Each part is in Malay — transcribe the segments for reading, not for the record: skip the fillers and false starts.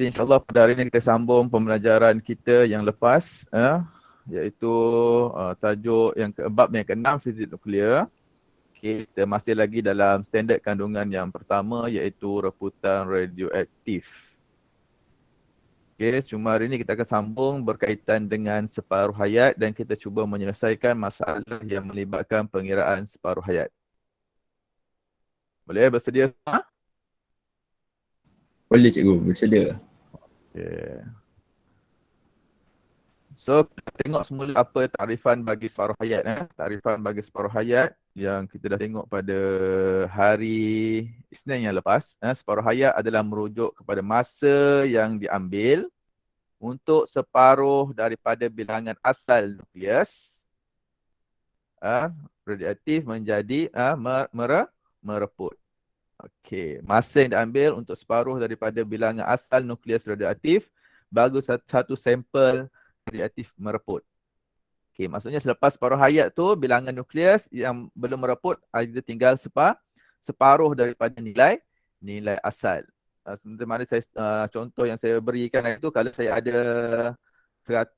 InsyaAllah pada hari ini kita sambung pembelajaran kita yang lepas, iaitu tajuk yang bab yang ke-6, fizik nuklear. Okay, kita masih lagi dalam standard kandungan yang pertama, iaitu reputan radioaktif. Okay, cuma hari ini kita akan sambung berkaitan dengan separuh hayat dan kita cuba menyelesaikan masalah yang melibatkan pengiraan separuh hayat. Boleh bersedia semua? Boleh cikgu, bersedia. Okay. So, kita tengok semula apa takrifan bagi separuh hayat. Takrifan bagi separuh hayat yang kita dah tengok pada hari Isnin yang lepas. Separuh hayat adalah merujuk kepada masa yang diambil untuk separuh daripada bilangan asal nukleus radioaktif menjadi mereput. Okey, masa yang diambil untuk separuh daripada bilangan asal nukleus radioaktif bagi satu sampel radioaktif mereput. Okey, maksudnya selepas separuh hayat tu bilangan nukleus yang belum mereput ada tinggal separuh daripada nilai asal. Seperti mana saya contoh yang saya berikan itu, kalau saya ada 100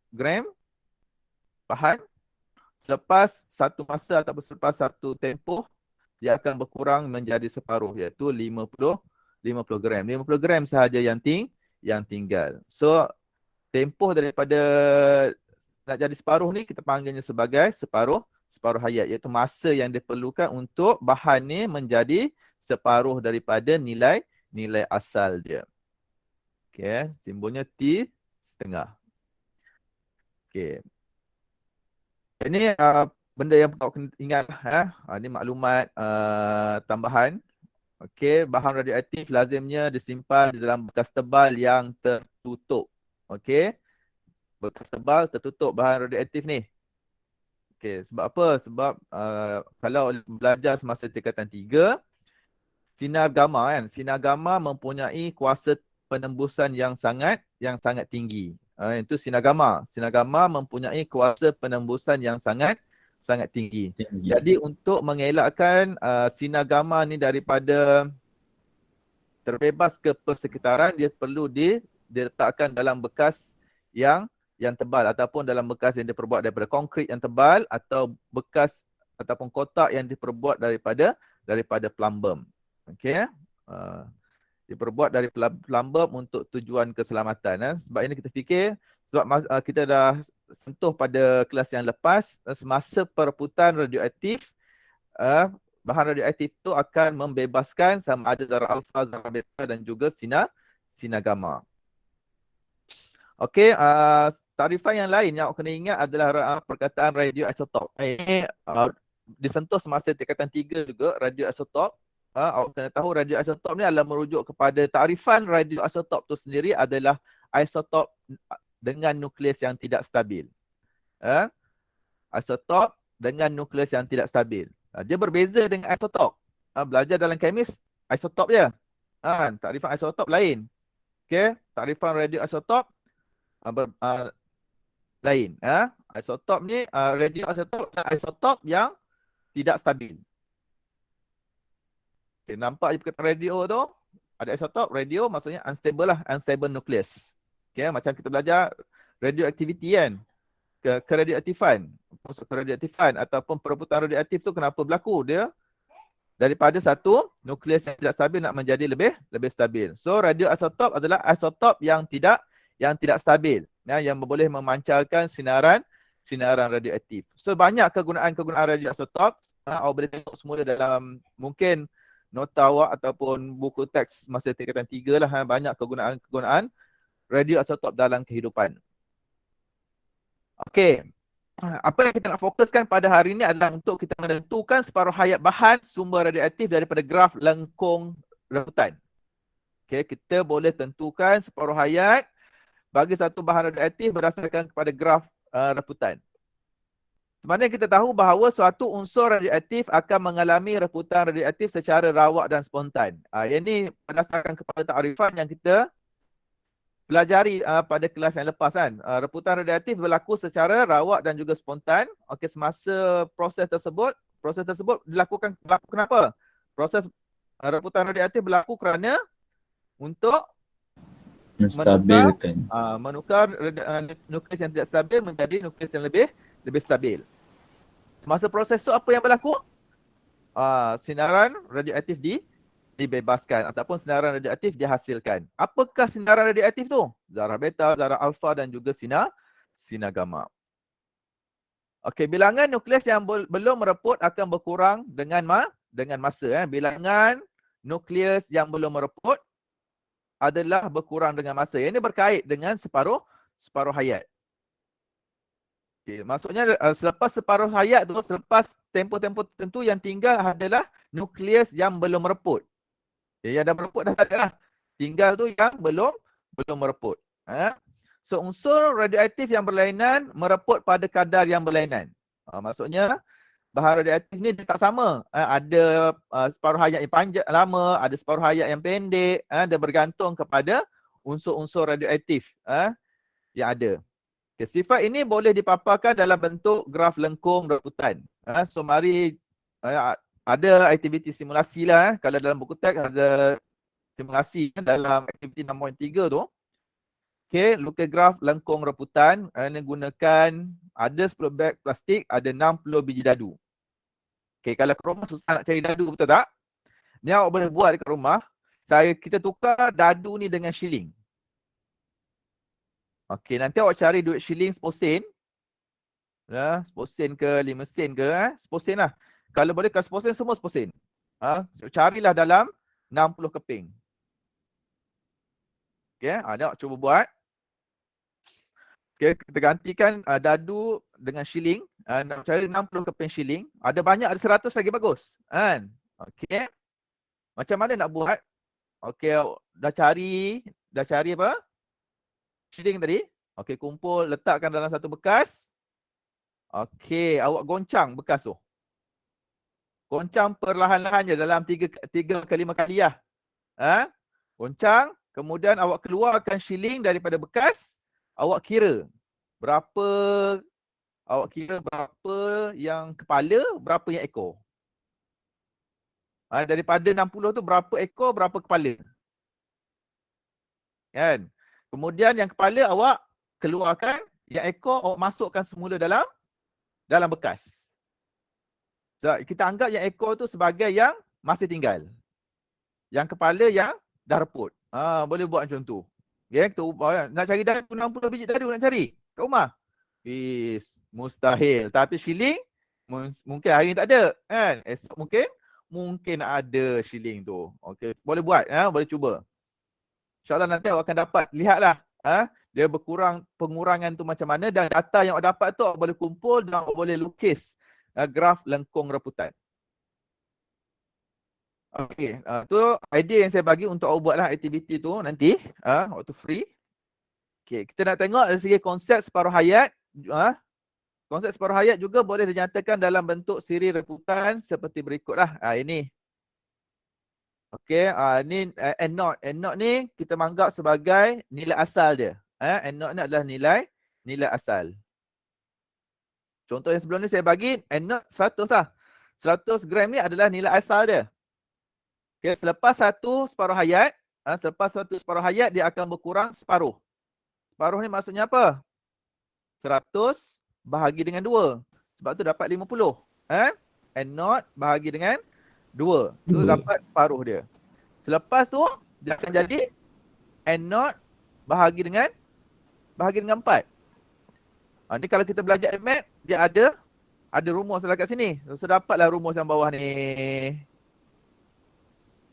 gram bahan, selepas satu masa ataupun selepas satu tempoh dia akan berkurang menjadi separuh, iaitu 50 gram. 50 gram sahaja yang tinggal. So tempoh daripada nak jadi separuh ni kita panggilnya sebagai separuh hayat, iaitu masa yang diperlukan untuk bahan ni menjadi separuh daripada nilai asal dia. Okey, simbolnya T setengah. Okey. Ini benda yang kau kena ingat ini maklumat tambahan. Okey, bahan radioaktif lazimnya disimpan di dalam bekas tebal yang tertutup. Okey. Bekas tebal tertutup bahan radioaktif ni. Okey, sebab apa? Sebab kalau belajar semasa tingkatan 3, sinar gamma mempunyai kuasa penembusan yang sangat tinggi. Itu sinar gamma. Sinar gamma mempunyai kuasa penembusan yang sangat tinggi. Jadi untuk mengelakkan sinar gamma ni daripada terbebas ke persekitaran, dia perlu diletakkan dalam bekas yang tebal ataupun dalam bekas yang diperbuat daripada konkrit yang tebal atau bekas ataupun kotak yang diperbuat daripada plumbum. Okey. Diperbuat dari plumbum untuk tujuan keselamatan. Sebab ini kita fikir, sebab kita dah sentuh pada kelas yang lepas, semasa pereputan radioaktif, bahan radioaktif itu akan membebaskan sama ada zarah alfa, zarah beta dan juga sinar gamma. Okey, takrifan yang lain yang kena ingat adalah perkataan radioisotop. Ini disentuh semasa tingkatan 3 juga, radioisotop. Awak kena tahu radioisotop ni adalah merujuk kepada takrifan radioisotop tu sendiri adalah isotop dengan nukleus yang tidak stabil. Isotop dengan nukleus yang tidak stabil. Dia berbeza dengan isotop. Belajar dalam kemis, isotop je. Takrifan isotop lain. Okey, takrifan radioisotop lain. Isotop ni, radioisotop adalah isotop yang tidak stabil. Okay, nampak je perkataan radio tu, ada isotop, radio maksudnya unstable lah, unstable nucleus. Okay, macam kita belajar radioactivity kan, keradioaktifan, keradioaktifan ataupun perebutan radioaktif tu kenapa berlaku? Dia daripada satu nukleus yang tidak stabil nak menjadi lebih stabil. So radioisotop adalah isotop yang tidak stabil, yang boleh memancarkan sinaran radioaktif. So banyak kegunaan radioisotop. Awak boleh tengok semula dalam mungkin nota awak ataupun buku teks masa tingkatan 3 lah. Banyak kegunaan radioisotop dalam kehidupan. Okey. Apa yang kita nak fokuskan pada hari ini adalah untuk kita menentukan separuh hayat bahan sumber radioaktif daripada graf lengkung reputan. Okey, kita boleh tentukan separuh hayat bagi satu bahan radioaktif berdasarkan kepada graf reputan. Sebenarnya kita tahu bahawa suatu unsur radioaktif akan mengalami reputan radioaktif secara rawak dan spontan. Yang ini berdasarkan kepada takrifan yang kita pelajari pada kelas yang lepas kan. Reputan radioaktif berlaku secara rawak dan juga spontan. Okey, semasa proses tersebut dilakukan kenapa? Proses reputan radioaktif berlaku kerana untuk Menstabilkan. menukar nukleus yang tidak stabil menjadi nukleus yang lebih stabil. Semasa proses tu apa yang berlaku? Sinaran radioaktif dibebaskan ataupun sinaran radioaktif dihasilkan. Apakah sinaran radioaktif tu? Zarah beta, zarah alfa dan juga sinar gamma. Okey, bilangan nukleus yang belum mereput akan berkurang dengan masa. Bilangan nukleus yang belum mereput adalah berkurang dengan masa. Ini berkait dengan separuh hayat. Okay, maksudnya selepas separuh hayat tu, selepas tempoh-tempoh tertentu yang tinggal adalah nukleus yang belum mereput. Yang dah mereput dah tak ada lah. Tinggal tu yang belum mereput. So unsur radioaktif yang berlainan mereput pada kadar yang berlainan. Maksudnya bahan radioaktif ni dia tak sama. Ada separuh hayat yang panjang lama, ada separuh hayat yang pendek. Dia bergantung kepada unsur-unsur radioaktif yang ada. Okay, sifat ini boleh dipaparkan dalam bentuk graf lengkung reputan. So mari ada aktiviti simulasi lah. Kalau dalam buku teks ada simulasi dalam aktiviti 6.3 tu. Okay, lukis graf lengkung reputan. Ini gunakan ada 10 beg plastik, ada 60 biji dadu. Okay, kalau ke rumah susah nak cari dadu, betul tak? Ni awak boleh buat dekat rumah. Kita tukar dadu ni dengan shilling. Okay, nanti awak cari duit shilling 10 sen. 10 sen ke 5 sen ke, 10 sen lah. Kalau boleh, kalau 10 sen, semua 10 sen. Carilah dalam 60 keping. Okay, awak cuba buat. Okay, kita gantikan dadu dengan shilling. Nak cari 60 keping shilling. Ada banyak, ada 100 lagi bagus. Okay. Macam mana nak buat? Okay, dah cari apa? Shilling tadi. Okay, kumpul, letakkan dalam satu bekas. Okay, awak goncang bekas tu. Goncang perlahan-lahan je dalam 3 ke 5 kali lah. Goncang, kemudian awak keluarkan shilling daripada bekas. Awak kira berapa yang kepala, berapa yang ekor. Daripada 60 tu berapa ekor, berapa kepala. Kan? Kemudian yang kepala awak keluarkan, yang ekor awak masukkan semula dalam bekas. So, kita anggap yang ekor tu sebagai yang masih tinggal. Yang kepala yang dah reput. Boleh buat macam tu. Okay, kita nak cari dadu, 60 biji dadu nak cari kat rumah. Mustahil. Tapi shilling mungkin hari ni tak ada, kan? Esok mungkin ada shilling tu. Okey, boleh buat, boleh cuba. InsyaAllah nanti awak akan dapat, lihatlah dia pengurangan tu macam mana, dan data yang awak dapat tu awak boleh kumpul dan awak boleh lukis graf lengkung reputan. Okey, tu idea yang saya bagi untuk awak buatlah aktiviti tu nanti waktu free. Okey, kita nak tengok dari segi konsep separuh hayat. Konsep separuh hayat juga boleh dinyatakan dalam bentuk siri reputan seperti berikutlah. Ini. Okey, ni N0. N0 ni kita menganggap sebagai nilai asal dia. N0 ni adalah nilai asal. Contoh yang sebelum ni saya bagi N0 100 lah. 100 gram ni adalah nilai asal dia. Okay, selepas satu separuh hayat, dia akan berkurang separuh. Separuh ni maksudnya apa? 100 bahagi dengan 2. Sebab tu dapat 50. N0 bahagi dengan 2. Tu dapat separuh dia. Selepas tu, dia akan jadi N0 bahagi dengan 4. Ni kalau kita belajar MAT, dia ada rumus dekat sini. So dapatlah rumus yang bawah ni.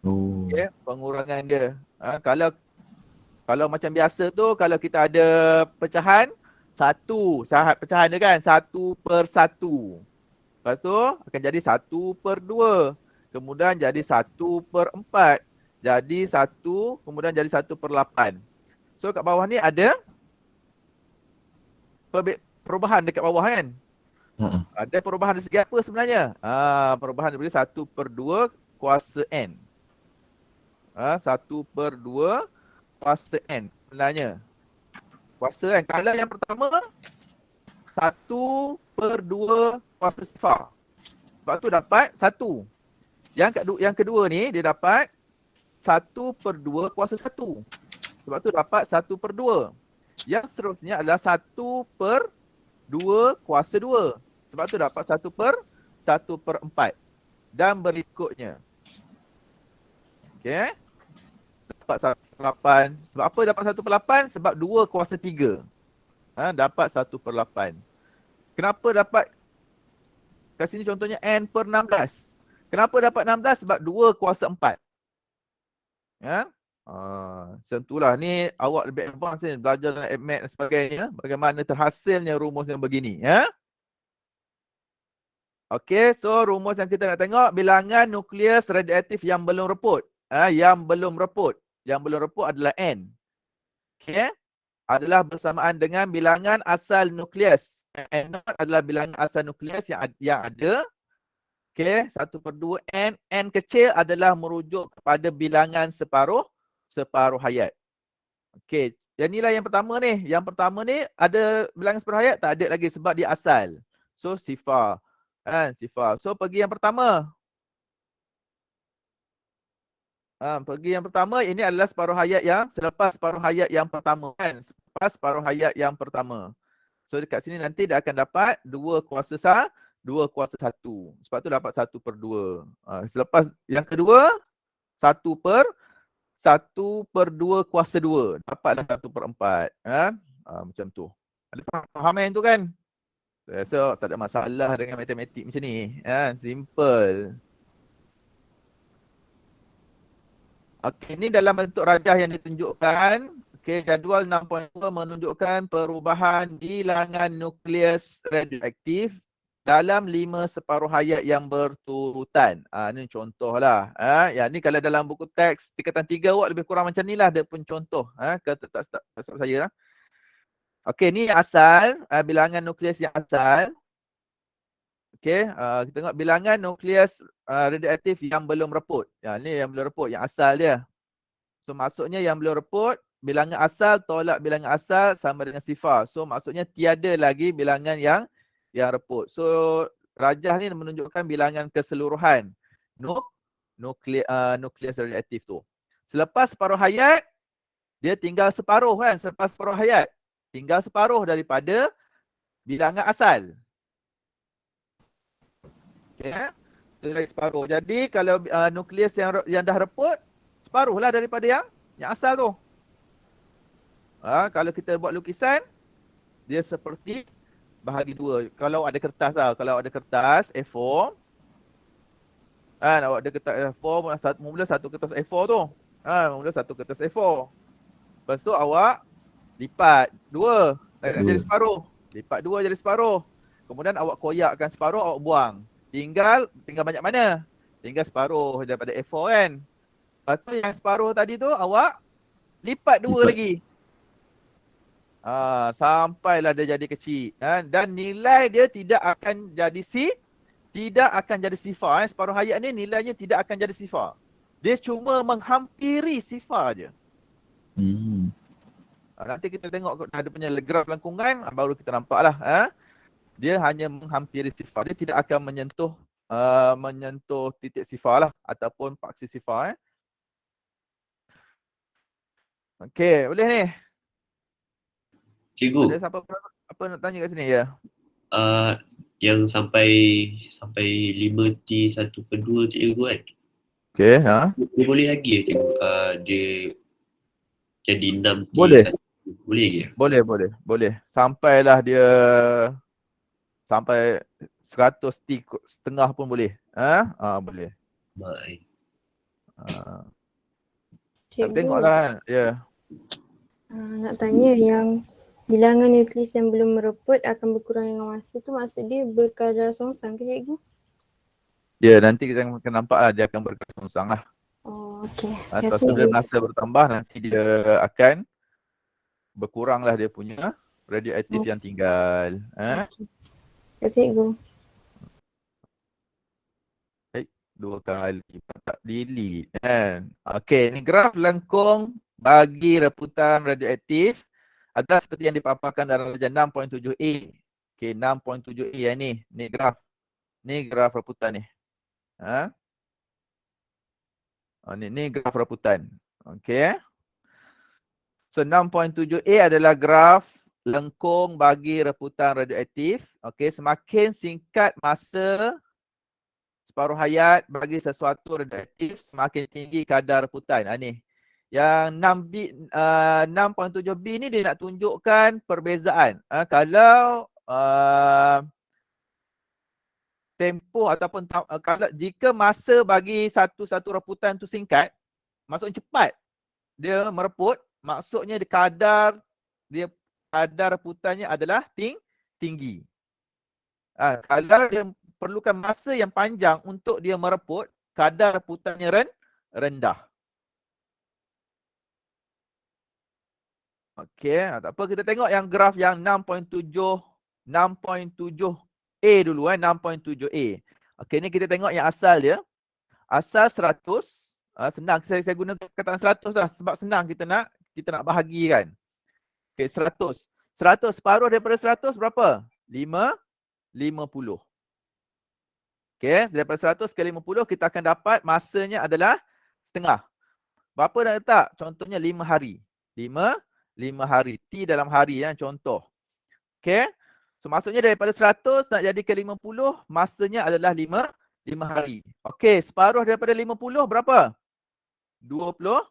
Okay, pengurangan dia. Kalau macam biasa tu, kalau kita ada pecahan, pecahan dia kan, 1/1. Lepas tu akan jadi 1/2. Kemudian jadi 1/4. Jadi 1, kemudian jadi 1/8. So kat bawah ni ada perubahan dekat bawah kan. Ada perubahan dari segi apa sebenarnya? Perubahan daripada 1/2 kuasa N. 1/2 kuasa N sebenarnya. Kuasa kan. Kalau yang pertama 1/2 kuasa sifar. Sebab tu dapat 1. Yang kedua ni dia dapat 1/2 kuasa 1. Sebab tu dapat 1/2. Yang seterusnya adalah 1/2 kuasa 2. Sebab tu dapat 1/4. Dan berikutnya. Okey. Dapat 1/8. Sebab apa dapat 1/8? Sebab 2 kuasa 3. Dapat 1/8. Kenapa dapat, kat sini contohnya n/16. Kenapa dapat 16? Sebab 2 kuasa 4. Ya. Macam itulah. Ni awak lebih advance ni, belajar dalam AdMath dan sebagainya. Bagaimana terhasilnya rumus yang begini. Ya. Okey, so rumus yang kita nak tengok, bilangan nukleus radioaktif yang belum reput. Yang belum reput. Yang belum reput adalah N. Okey. Adalah bersamaan dengan bilangan asal nukleus. N0 adalah bilangan asal nukleus yang ada. Okey, 1/2 N. N kecil adalah merujuk kepada bilangan separuh hayat. Okey, yang inilah yang pertama ni. Yang pertama ni ada bilangan separuh hayat? Tak ada lagi sebab dia asal. So, sifar. Sifar. So, pergi yang pertama. Pergi yang pertama, ini adalah separuh hayat yang selepas separuh hayat yang pertama. Selepas separuh hayat yang pertama. So, dekat sini nanti dia akan dapat 2 kuasa 1. Sebab tu dapat 1/2. Selepas yang kedua, 1/2 kuasa 2. Dapatlah 1/4. Macam tu. Ada faham yang tu kan? Saya rasa tak ada masalah dengan matematik macam ni. Simple. Okey, ni dalam bentuk rajah yang ditunjukkan. Okey, jadual 6.2 menunjukkan perubahan bilangan nukleus radioaktif dalam 5 separuh hayat yang berturutan. Ni contohlah. Yang ni kalau dalam buku teks tingkatan 3 awak lebih kurang macam ni lah. Dia pun contoh. Kata tak saya lah. Okey, ni asal. Bilangan nukleus yang asal. Okey, kita tengok bilangan nukleus radioaktif yang belum reput. Ni yang belum reput, yang asal dia. So maksudnya yang belum reput, bilangan asal tolak bilangan asal sama dengan sifar. So maksudnya tiada lagi bilangan yang reput. So rajah ni menunjukkan bilangan keseluruhan nukleus radioaktif tu. Selepas separuh hayat, dia tinggal separuh kan. Selepas separuh hayat, tinggal separuh daripada bilangan asal. Okay. Tinggal separuh. Jadi kalau nukleus yang dah reput, separuh lah daripada yang asal tu. Kalau kita buat lukisan, dia seperti bahagi 2. Kalau ada kertas lah. Kalau ada kertas A4, awak ada kertas A4, mula satu kertas A4 tu. Mula satu kertas A4. Lepas tu awak lipat 2. Jadi separuh. Lipat 2 jadi separuh. Kemudian awak koyakkan separuh, awak buang. Tinggal banyak mana? Tinggal separuh daripada A4 kan. Lepas tu yang separuh tadi tu awak lipat 2 lagi. Sampailah dia jadi kecil. Dan nilai dia tidak akan jadi sifar. Separuh hayat ni nilainya tidak akan jadi sifar. Dia cuma menghampiri sifar je. Nanti kita tengok ada punya graf lengkungan, baru kita nampak lah. Dia hanya menghampiri sifar. Dia tidak akan menyentuh titik sifar lah. Ataupun paksi sifar. Okey, boleh ni? Cikgu. Ada siapa apa nak tanya kat sini ya? Yang sampai 5T1/2 cikgu kan? Okey, Dia boleh lagi ya cikgu? Dia jadi 6T1. Boleh. Boleh lagi ya? Boleh. Sampailah dia sampai 100T setengah pun boleh. Boleh. Baik. Tengoklah kan. Ya. Nak tanya yang bilangan nukleus yang belum mereput akan berkurang dengan masa tu, maksud dia berkadar songsang ke cikgu? Ya, nanti kita akan nampak lah dia akan berkadar songsang lah. Okey. Bila masa bertambah, nanti dia akan berkuranglah dia punya radioaktif yang tinggal. Okey. Terima kasih cikgu. 2 kali tak delete kan. Okey, ni graf lengkung bagi reputan radioaktif adalah seperti yang dipaparkan dalam rajah 6.7a. Okey, 6.7a yang ni. Ni graf. Ni graf reputan ni. Ni graf reputan. Okey. So 6.7a adalah graf lengkung bagi reputan radioaktif. Okey, semakin singkat masa separuh hayat bagi sesuatu radioaktif, semakin tinggi kadar reputan. Ni. Yang 6.7b ni dia nak tunjukkan perbezaan. Kalau tempoh ataupun kalau jika masa bagi satu reputan tu singkat, maksudnya cepat dia mereput, maksudnya kadar reputannya adalah tinggi. Kalau dia perlukan masa yang panjang untuk dia mereput, kadar reputannya rendah. Okey, tak apa, kita tengok yang graf yang 6.7a dulu 6.7a. Okey, ni kita tengok yang asal dia. Asal 100, senang saya guna kataan 100 lah sebab senang kita nak bahagikan. Okey, 100. 100 separuh daripada 100 berapa? 50. Okey, daripada 100 ke 50 kita akan dapat masanya adalah setengah. Berapa nak letak? Contohnya 5 hari. 5 hari. T dalam hari contoh. Okey. So maksudnya daripada 100 nak jadi ke 50, masanya adalah 5 hari. Okey, separuh daripada 50 berapa? 25.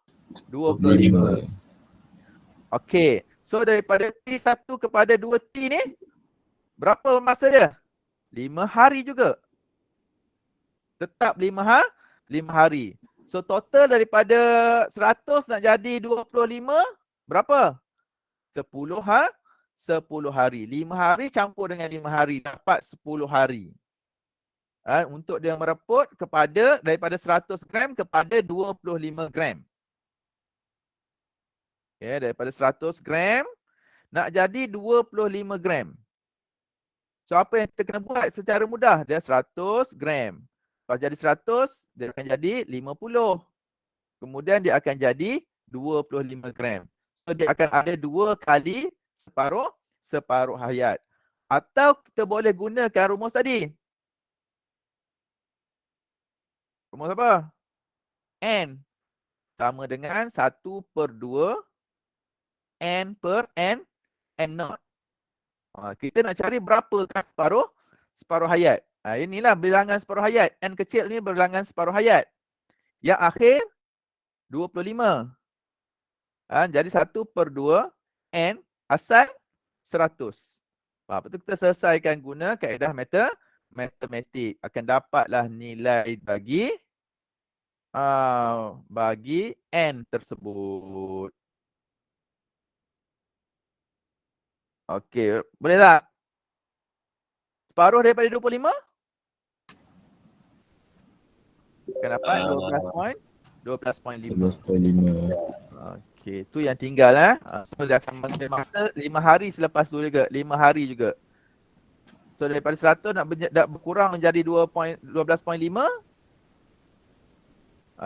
Okey. So daripada T1 kepada 2T ni berapa masa dia? 5 hari juga. Tetap 5 hari. So total daripada 100 nak jadi 25 berapa? 10 hari. 5 hari campur dengan 5 hari dapat 10 hari. Untuk dia mereput daripada 100 gram kepada 25 gram. Okay, daripada 100 gram nak jadi 25 gram. So apa yang kita kena buat secara mudah? Dia 100 gram. Kalau jadi 100, dia akan jadi 50. Kemudian dia akan jadi 25 gram. So dia akan ada 2 kali separuh hayat. Atau kita boleh gunakan rumus tadi. Rumus apa? N sama dengan 1/2 N per N naught. Kita nak cari berapa kan separuh hayat. Inilah bilangan separuh hayat. N kecil ni bilangan separuh hayat. Yang akhir 25. Jadi 1/2 N asal 100. Lepas tu kita selesaikan guna kaedah matematik. Akan dapatlah nilai bagi N tersebut. Okey, boleh tak? Separuh daripada 25? Akan dapat 12.5. Okey, tu yang tinggal So dia akan mengambil masa 5 hari selepas tu juga, 5 hari juga. So daripada 100 nak berkurang menjadi 12.5.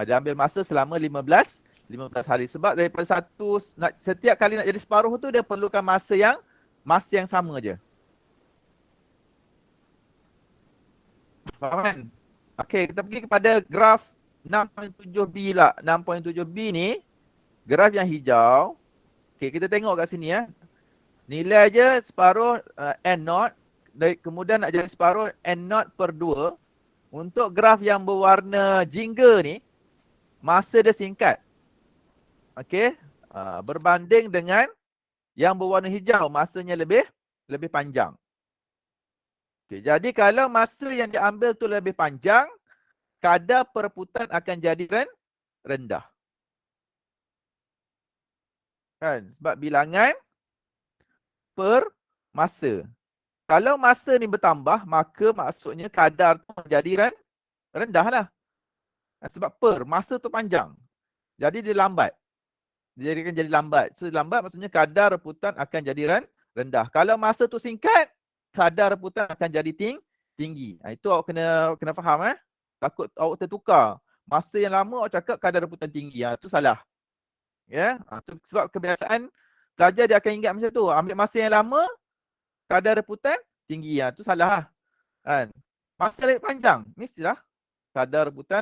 Dia ambil masa selama 15 hari sebab daripada setiap kali nak jadi separuh tu dia perlukan masa yang sama je. Faham kan? Okey, kita pergi kepada graf 6.7b lah. 6.7b ni graf yang hijau. Okey, kita tengok kat sini Nilai je separuh N naught, kemudian nak jadi separuh N naught per 2. Untuk graf yang berwarna jingga ni, masa dia singkat. Okey, berbanding dengan yang berwarna hijau, masanya lebih panjang. Okay, jadi kalau masa yang diambil tu lebih panjang, kadar pereputan akan jadi rendah. Kan? Sebab bilangan per masa. Kalau masa ni bertambah, maka maksudnya kadar tu menjadi rendah lah. Sebab masa tu panjang. Jadi dia lambat. Dia akan jadi lambat. So lambat maksudnya kadar reputan akan jadi rendah. Kalau masa tu singkat, kadar reputan akan jadi tinggi. Itu awak kena faham Takut awak tertukar. Masa yang lama awak cakap kadar reputan tinggi. Itu salah. Ya, sebab kebiasaan pelajar dia akan ingat macam tu. Ambil masa yang lama, kadar reputan tinggi. Itu salah. Kan? Masa lebih panjang, mestilah kadar reputan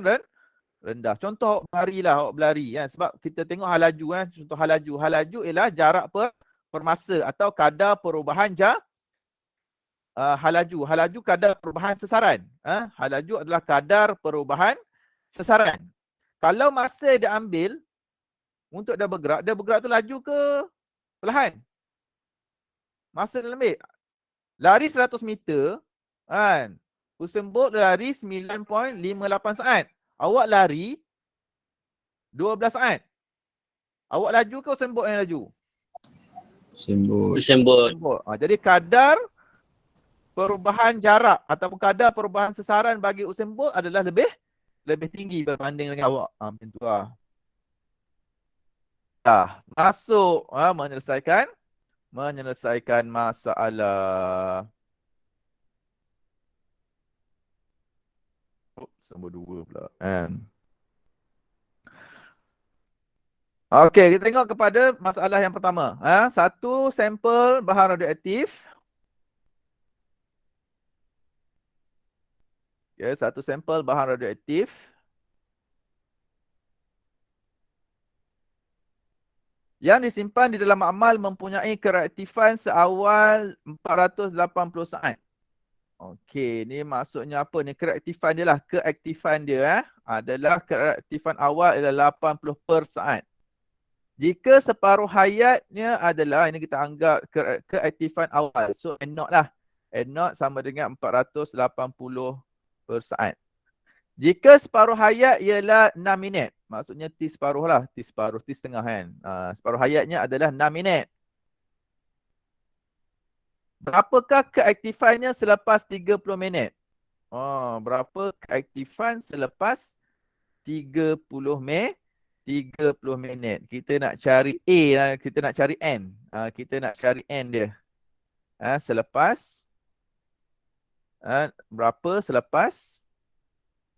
rendah. Contoh awak berlari lah, awak berlari kan. Sebab kita tengok hal laju kan. Contoh hal laju. Hal laju ialah jarak per masa atau kadar perubahan hal laju. Hal laju kadar perubahan sesaran. Hal laju adalah kadar perubahan sesaran. Kalau masa dia ambil untuk dia bergerak tu laju ke perlahan? Masa dia ambil. Lari 100 meter kan. Usain Bolt lari 9.58 saat. Awak lari 12 saat. Awak laju ke Usain Bolt yang laju? Sembut. Sembut. Jadi kadar perubahan jarak ataupun kadar perubahan sesaran bagi Usain Bolt adalah lebih tinggi berbanding dengan awak. Macam tu lah. Masuk menyelesaikan masalah. Nombor 2 pula kan. Okey, kita tengok kepada masalah yang pertama. Satu sampel bahan radioaktif. Okay, satu sampel bahan radioaktif. Yang disimpan di dalam amal mempunyai kereaktifan seawal 480 saat. Okey, ni maksudnya apa ni? Kereaktifan dia lah. Keaktifan dia adalah kereaktifan awal ialah 80 per saat. Jika separuh hayatnya adalah, ini kita anggap keaktifan awal. So N0 lah. N0 sama dengan 480 per saat. Jika separuh hayat ialah 6 minit. Maksudnya T separuh lah. T separuh, T setengah kan. Separuh hayatnya adalah 6 minit. Berapakah keaktifannya selepas 30 minit? Berapa keaktifan selepas 30 minit? 30 minit. Kita nak cari A lah. Kita nak cari N. Kita nak cari N dia. Selepas. Berapa selepas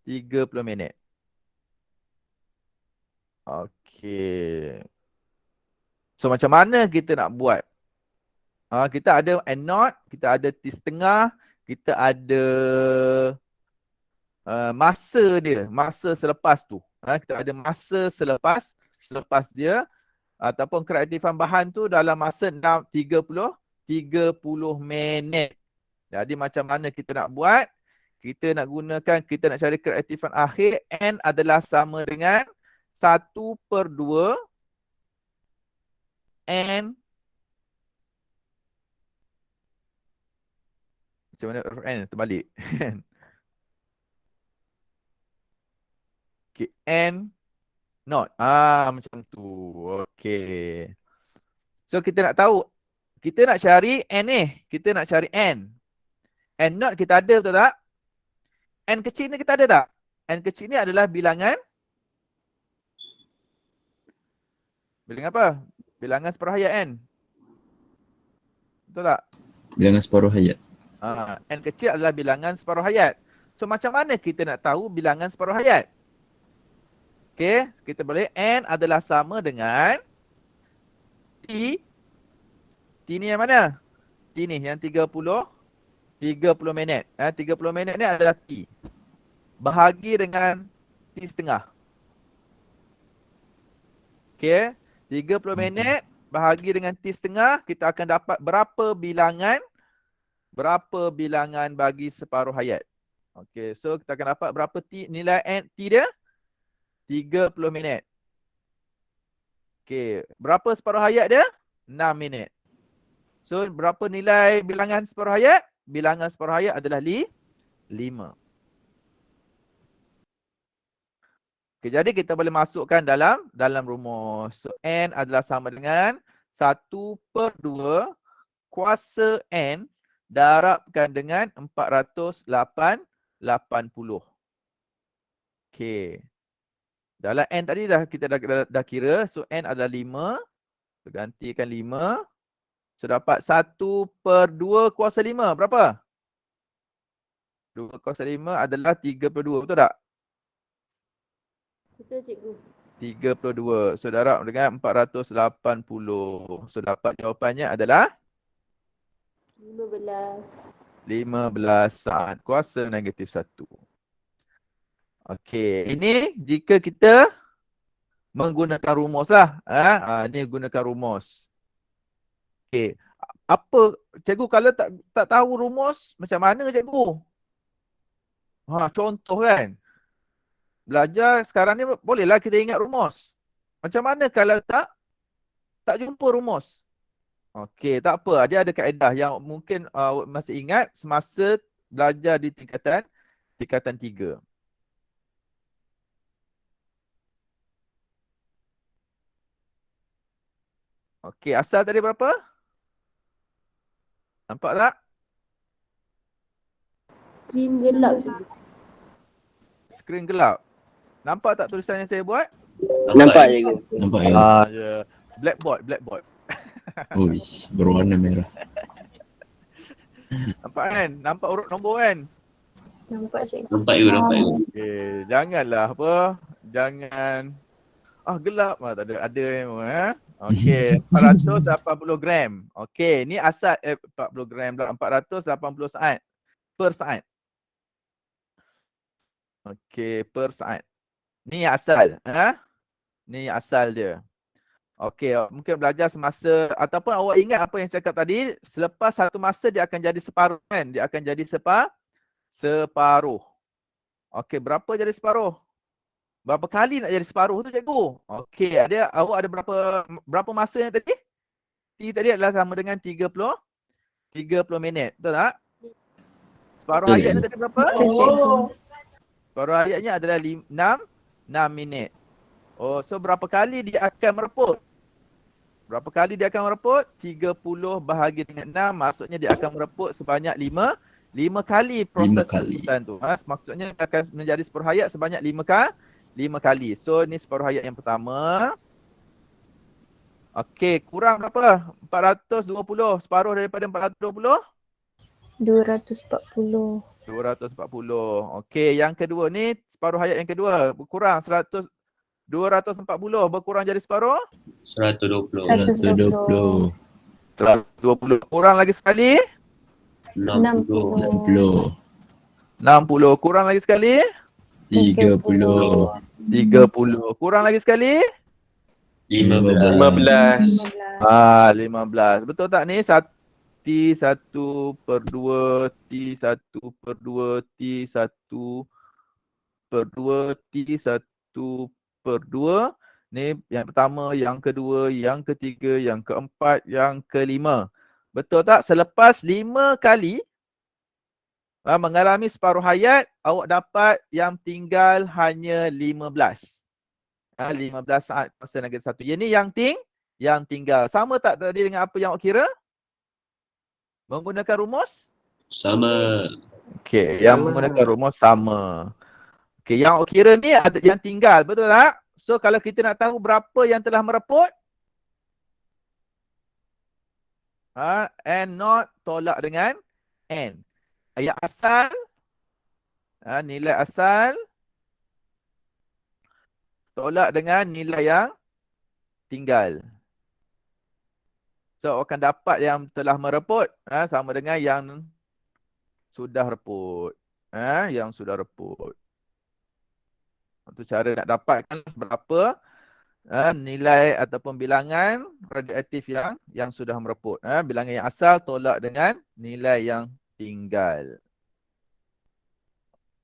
30 minit? Okey. So macam mana kita nak buat? Kita ada N0, kita ada T setengah, kita ada masa dia, masa selepas tu. Kita ada masa selepas dia ataupun kereaktifan bahan tu dalam masa 30 minit. Jadi macam mana kita nak buat? Kita nak cari kereaktifan akhir. N adalah sama dengan 1/2 N. Macam mana N terbalik? Okay, N not. Macam tu. Okay. So kita nak tahu. Kita nak cari N ni. Kita nak cari N. N not kita ada betul tak? N kecil ni kita ada tak? N kecil ni adalah bilangan. Bilangan apa? Bilangan separuh hayat N. Betul tak? Bilangan separuh hayat. N kecil adalah bilangan separuh hayat. So macam mana kita nak tahu bilangan separuh hayat? Okey, kita boleh N adalah sama dengan T. T ni yang mana? T ni yang 30 minit. 30 minit ni adalah T. Bahagi dengan T setengah. Okey, 30 minit bahagi dengan T setengah, kita akan dapat berapa bilangan bagi separuh hayat. Okey, so kita akan dapat berapa T, nilai N, T dia? 30 minit. Okey, berapa separuh hayat dia? 6 minit. So, berapa nilai bilangan separuh hayat? Bilangan separuh hayat adalah 5. Okey, jadi kita boleh masukkan dalam rumus. So, N adalah sama dengan 1/2 kuasa N darabkan dengan 480. Okey. Dalam N tadi kita dah kira. So, N adalah 5. So, gantikan 5. So, dapat 1/2 kuasa 5. Berapa? 2 kuasa 5 adalah 32. Betul tak? Betul cikgu. 32. So, darab dengan 480. So, dapat jawapannya adalah 15. 15 saat kuasa -1. Okey, ini jika kita menggunakan rumus lah. Ini gunakan rumus. Okey. Apa cikgu kalau tak tahu rumus macam mana cikgu? Contoh kan. Belajar sekarang ni bolehlah kita ingat rumus. Macam mana kalau tak jumpa rumus? Okey, tak apa. Dia ada kaedah yang mungkin masih ingat semasa belajar di tingkatan 3. Okey, asal tadi berapa? Nampak tak? Skrin gelap je. Skrin gelap. Nampak tak tulisan yang saya buat? Nampak je ke? Nampak ya? Ya. Blackboard. Uish, berwarna merah. Nampak kan? Nampak urut nombor kan? Nampak cikgu. Nampak you. Okey, janganlah apa? Jangan gelap tak ada. Ada memang Okey, 480 gram. Okey, ni asal 40 gram dah 480 saat per saat. Okey, per saat. Ni asal, Ni asal dia. Okey, mungkin belajar semasa ataupun awak ingat apa yang saya cakap tadi, selepas satu masa dia akan jadi separuh kan? Dia akan jadi separuh. Okey, berapa jadi separuh? Berapa kali nak jadi separuh tu cikgu? Okey, awak ada berapa masa yang tadi? T tadi adalah sama dengan 30 minit. Betul tak? Separuh Betul, hayat ni cikgu. tadi berapa? Betul cikgu. Separuh hayatnya adalah 6 minit. Oh, so berapa kali dia akan mereput? Berapa kali dia akan mereput? 30 bahagi dengan 6, maksudnya dia akan mereput sebanyak 5 kali proses kali. pereputan tu. Maksudnya akan menjadi separuh hayat sebanyak 5 kali. So ni separuh hayat yang pertama. Okey, kurang berapa? 420. Separuh daripada 420? 240. 240. Okey, yang kedua ni separuh hayat yang kedua. Berkurang 240 berkurang jadi separuh? 120. 120. 120. Kurang lagi sekali? 60. 60. Kurang lagi sekali? 30. 30. Kurang lagi sekali? 15. 15. Betul tak ni? T1/2, T1/2, T1/2, T1/2. Ni yang pertama, yang kedua, yang ketiga, yang keempat, yang kelima. Betul tak? Selepas 5 kali mengalami separuh hayat, awak dapat yang tinggal hanya 15. 15 saat masa negatif 1. Yang ni yang tinggal. Sama tak tadi dengan apa yang awak kira? Menggunakan rumus? Sama. Okey, yang menggunakan rumus sama. Okey, yang awak kira ni ada yang tinggal, betul tak? So kalau kita nak tahu berapa yang telah mereput, N naught tolak dengan N. Yang asal, nilai asal tolak dengan nilai yang tinggal. So awak akan dapat yang telah mereput sama dengan yang sudah reput. Yang sudah reput. Itu cara nak dapatkan berapa nilai ataupun bilangan radioaktif yang sudah mereput. Bilangan yang asal tolak dengan nilai yang tinggal.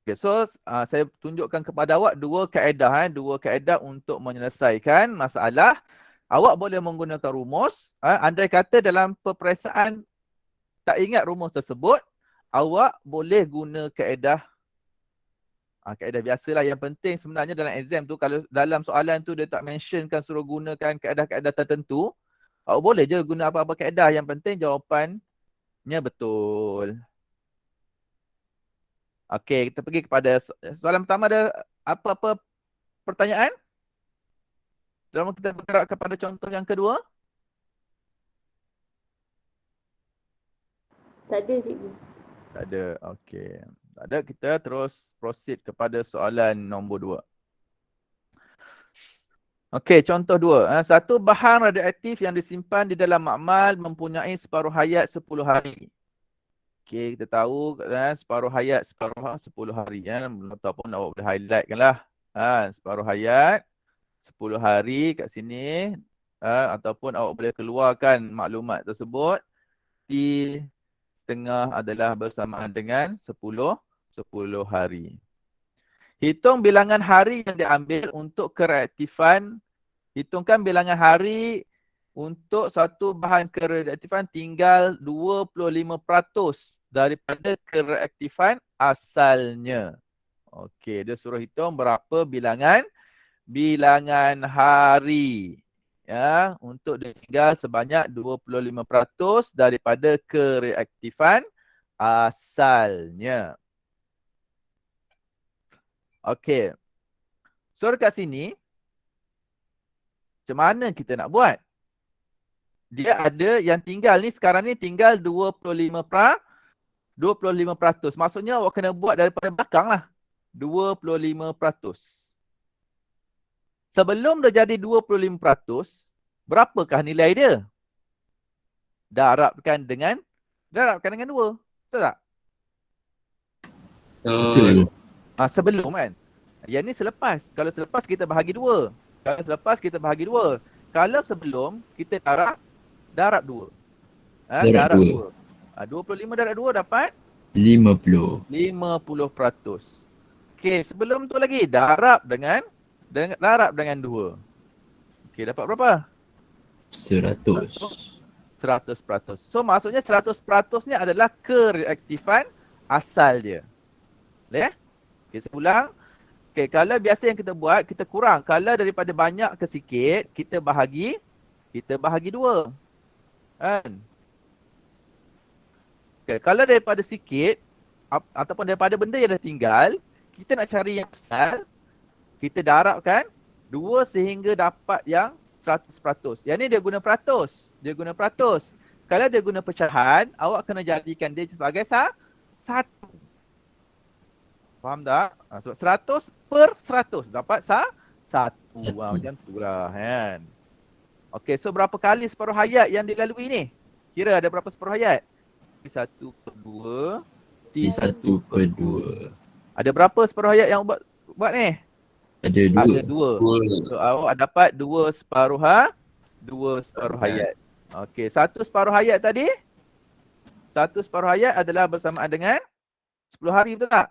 Okay, so saya tunjukkan kepada awak dua kaedah untuk menyelesaikan masalah. Awak boleh menggunakan rumus. Andai kata dalam peperiksaan tak ingat rumus tersebut, awak boleh guna kaedah biasalah. Yang penting sebenarnya dalam exam tu, kalau dalam soalan tu dia tak mentionkan suruh gunakan kaedah-kaedah tertentu, awak boleh je guna apa-apa kaedah. Yang penting jawapannya betul. Okey, kita pergi kepada soalan pertama. Ada apa-apa pertanyaan? Sebelum kita bergerak kepada contoh yang kedua. Tak ada cikgu. Tak ada. Okey. Tak ada, kita terus proceed kepada soalan nombor 2. Okey, contoh 2. Satu bahan radioaktif yang disimpan di dalam makmal mempunyai separuh hayat 10 hari. Okey, kita tahu separuh hayat, 10 hari kan. Ataupun awak boleh highlight kan lah. Separuh hayat 10 hari kat sini. Ataupun awak boleh keluarkan maklumat tersebut. T setengah adalah bersamaan dengan 10 hari. Hitung bilangan hari yang diambil untuk kereaktifan. Hitungkan bilangan hari untuk satu bahan kereaktifan tinggal 25% daripada kereaktifan asalnya. Okey, dia suruh hitung berapa bilangan hari. Ya, untuk dia tinggal sebanyak 25% daripada kereaktifan asalnya. Okey. So dekat sini, macam mana kita nak buat? Dia ada yang tinggal ni sekarang ni tinggal 25%. Maksudnya awak kena buat daripada belakang lah. 25%. Sebelum dia jadi 25%, berapakah nilai dia? Darabkan dengan 2. Betul tak? Betul. Sebelum kan. Yang ni selepas. Kalau selepas kita bahagi 2. Kalau sebelum kita darab 2. Darab 2. 25 darab 2 dapat 50. 50%. Okey, sebelum tu lagi darab dengan 2. Okey, dapat berapa? 100. 100%. So maksudnya 100% ni adalah kereaktifan asal dia. Boleh? Okey, saya ulang. Okey, kalau biasa yang kita buat, kita kurang. Kalau daripada banyak ke sikit, kita bahagi 2. Kan? Okay, kalau daripada sikit ataupun daripada benda yang dah tinggal, kita nak cari yang besar, kita darabkan 2 sehingga dapat yang 100%. Yang ni dia guna peratus. Kalau dia guna pecahan, awak kena jadikan dia sebagai 1. Faham tak? Sebab 100/100 dapat 1. Macam tu lah kan. Okey, so berapa kali separuh hayat yang dilalui ni? Kira ada berapa separuh hayat? T1/2. T1/2. Ada berapa separuh hayat yang buat ni? Ada 2. Ada 2. So awak dapat 2 separuh hayat. Okey, 1 separuh hayat tadi. 1 separuh hayat adalah bersamaan dengan 10 hari, betul tak?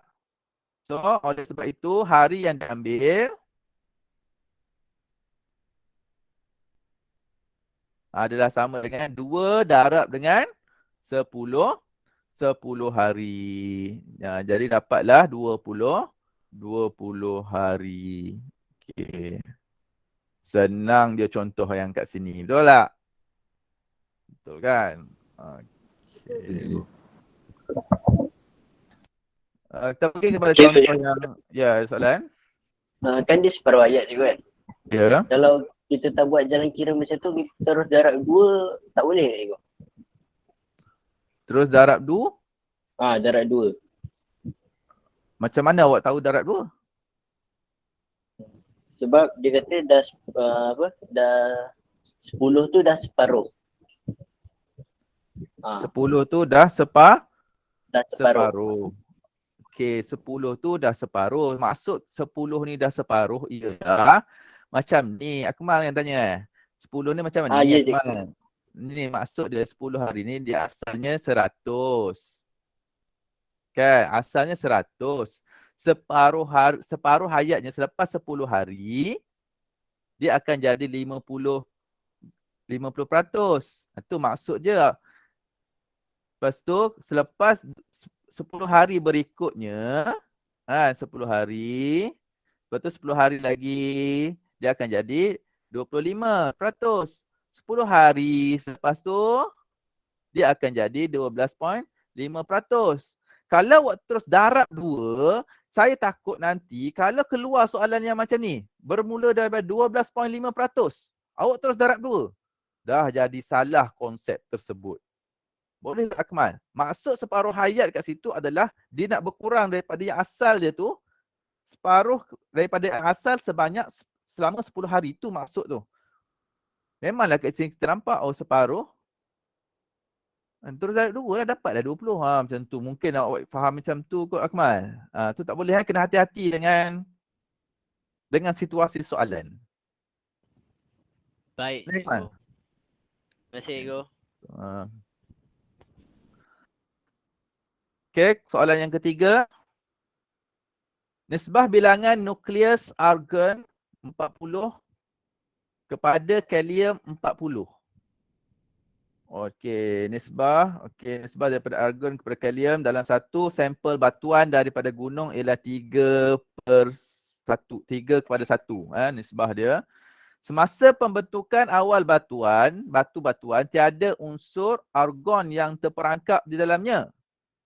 So oleh sebab itu hari yang diambil adalah sama dengan 2 darab dengan 10 hari. Ya, jadi dapatlah 20 hari. Okey. Senang dia contoh yang kat sini. Betul tak? Betul kan? Okey. Kita pergi kepada contoh yang soalan. Kan dia separuh ayat je kan. Ya. Kalau kita tak buat jalan kira macam tu, kita terus darab 2, tak boleh ke? Terus darab 2. Darab 2. Macam mana awak tahu darab 2? Sebab dia kata dah 10 tu dah separuh. 10 tu dah separuh. Okey, 10 tu dah separuh. Maksud 10 ni dah separuh ialah macam ni. Akmal yang tanya. 10 ni macam mana? Ya, Akmal. Ni maksud dia 10 hari ni dia asalnya 100. Kan? Asalnya 100. Separuh hayatnya selepas 10 hari dia akan jadi 50%. Itu maksud je. Lepas tu selepas 10 hari berikutnya, 10 hari, lepas tu 10 hari lagi dia akan jadi 25%. 10 hari selepas tu dia akan jadi 12.5%. Kalau awak terus darab 2, saya takut nanti kalau keluar soalan yang macam ni, bermula daripada 12.5%, awak terus darab 2. Dah jadi salah konsep tersebut. Boleh tak Akmal? Maksud separuh hayat kat situ adalah dia nak berkurang daripada yang asal dia tu, separuh daripada yang asal sebanyak selama 10 hari. Itu maksud tu. Memanglah kat sini kita nampak separuh. Terus darab 2 lah, dapatlah 20. Macam tu. Mungkin awak faham macam tu kot Akmal. Tu tak boleh, kena hati-hati dengan situasi soalan. Baik, Baik, cikgu. Terima kasih, cikgu. Okey, soalan yang ketiga. Nisbah bilangan nukleus argon 40 kepada kalium 40. Okey, nisbah daripada argon kepada kalium dalam satu sampel batuan daripada gunung ialah 3 kepada 1. Nisbah dia. Semasa pembentukan awal batu-batuan tiada unsur argon yang terperangkap di dalamnya.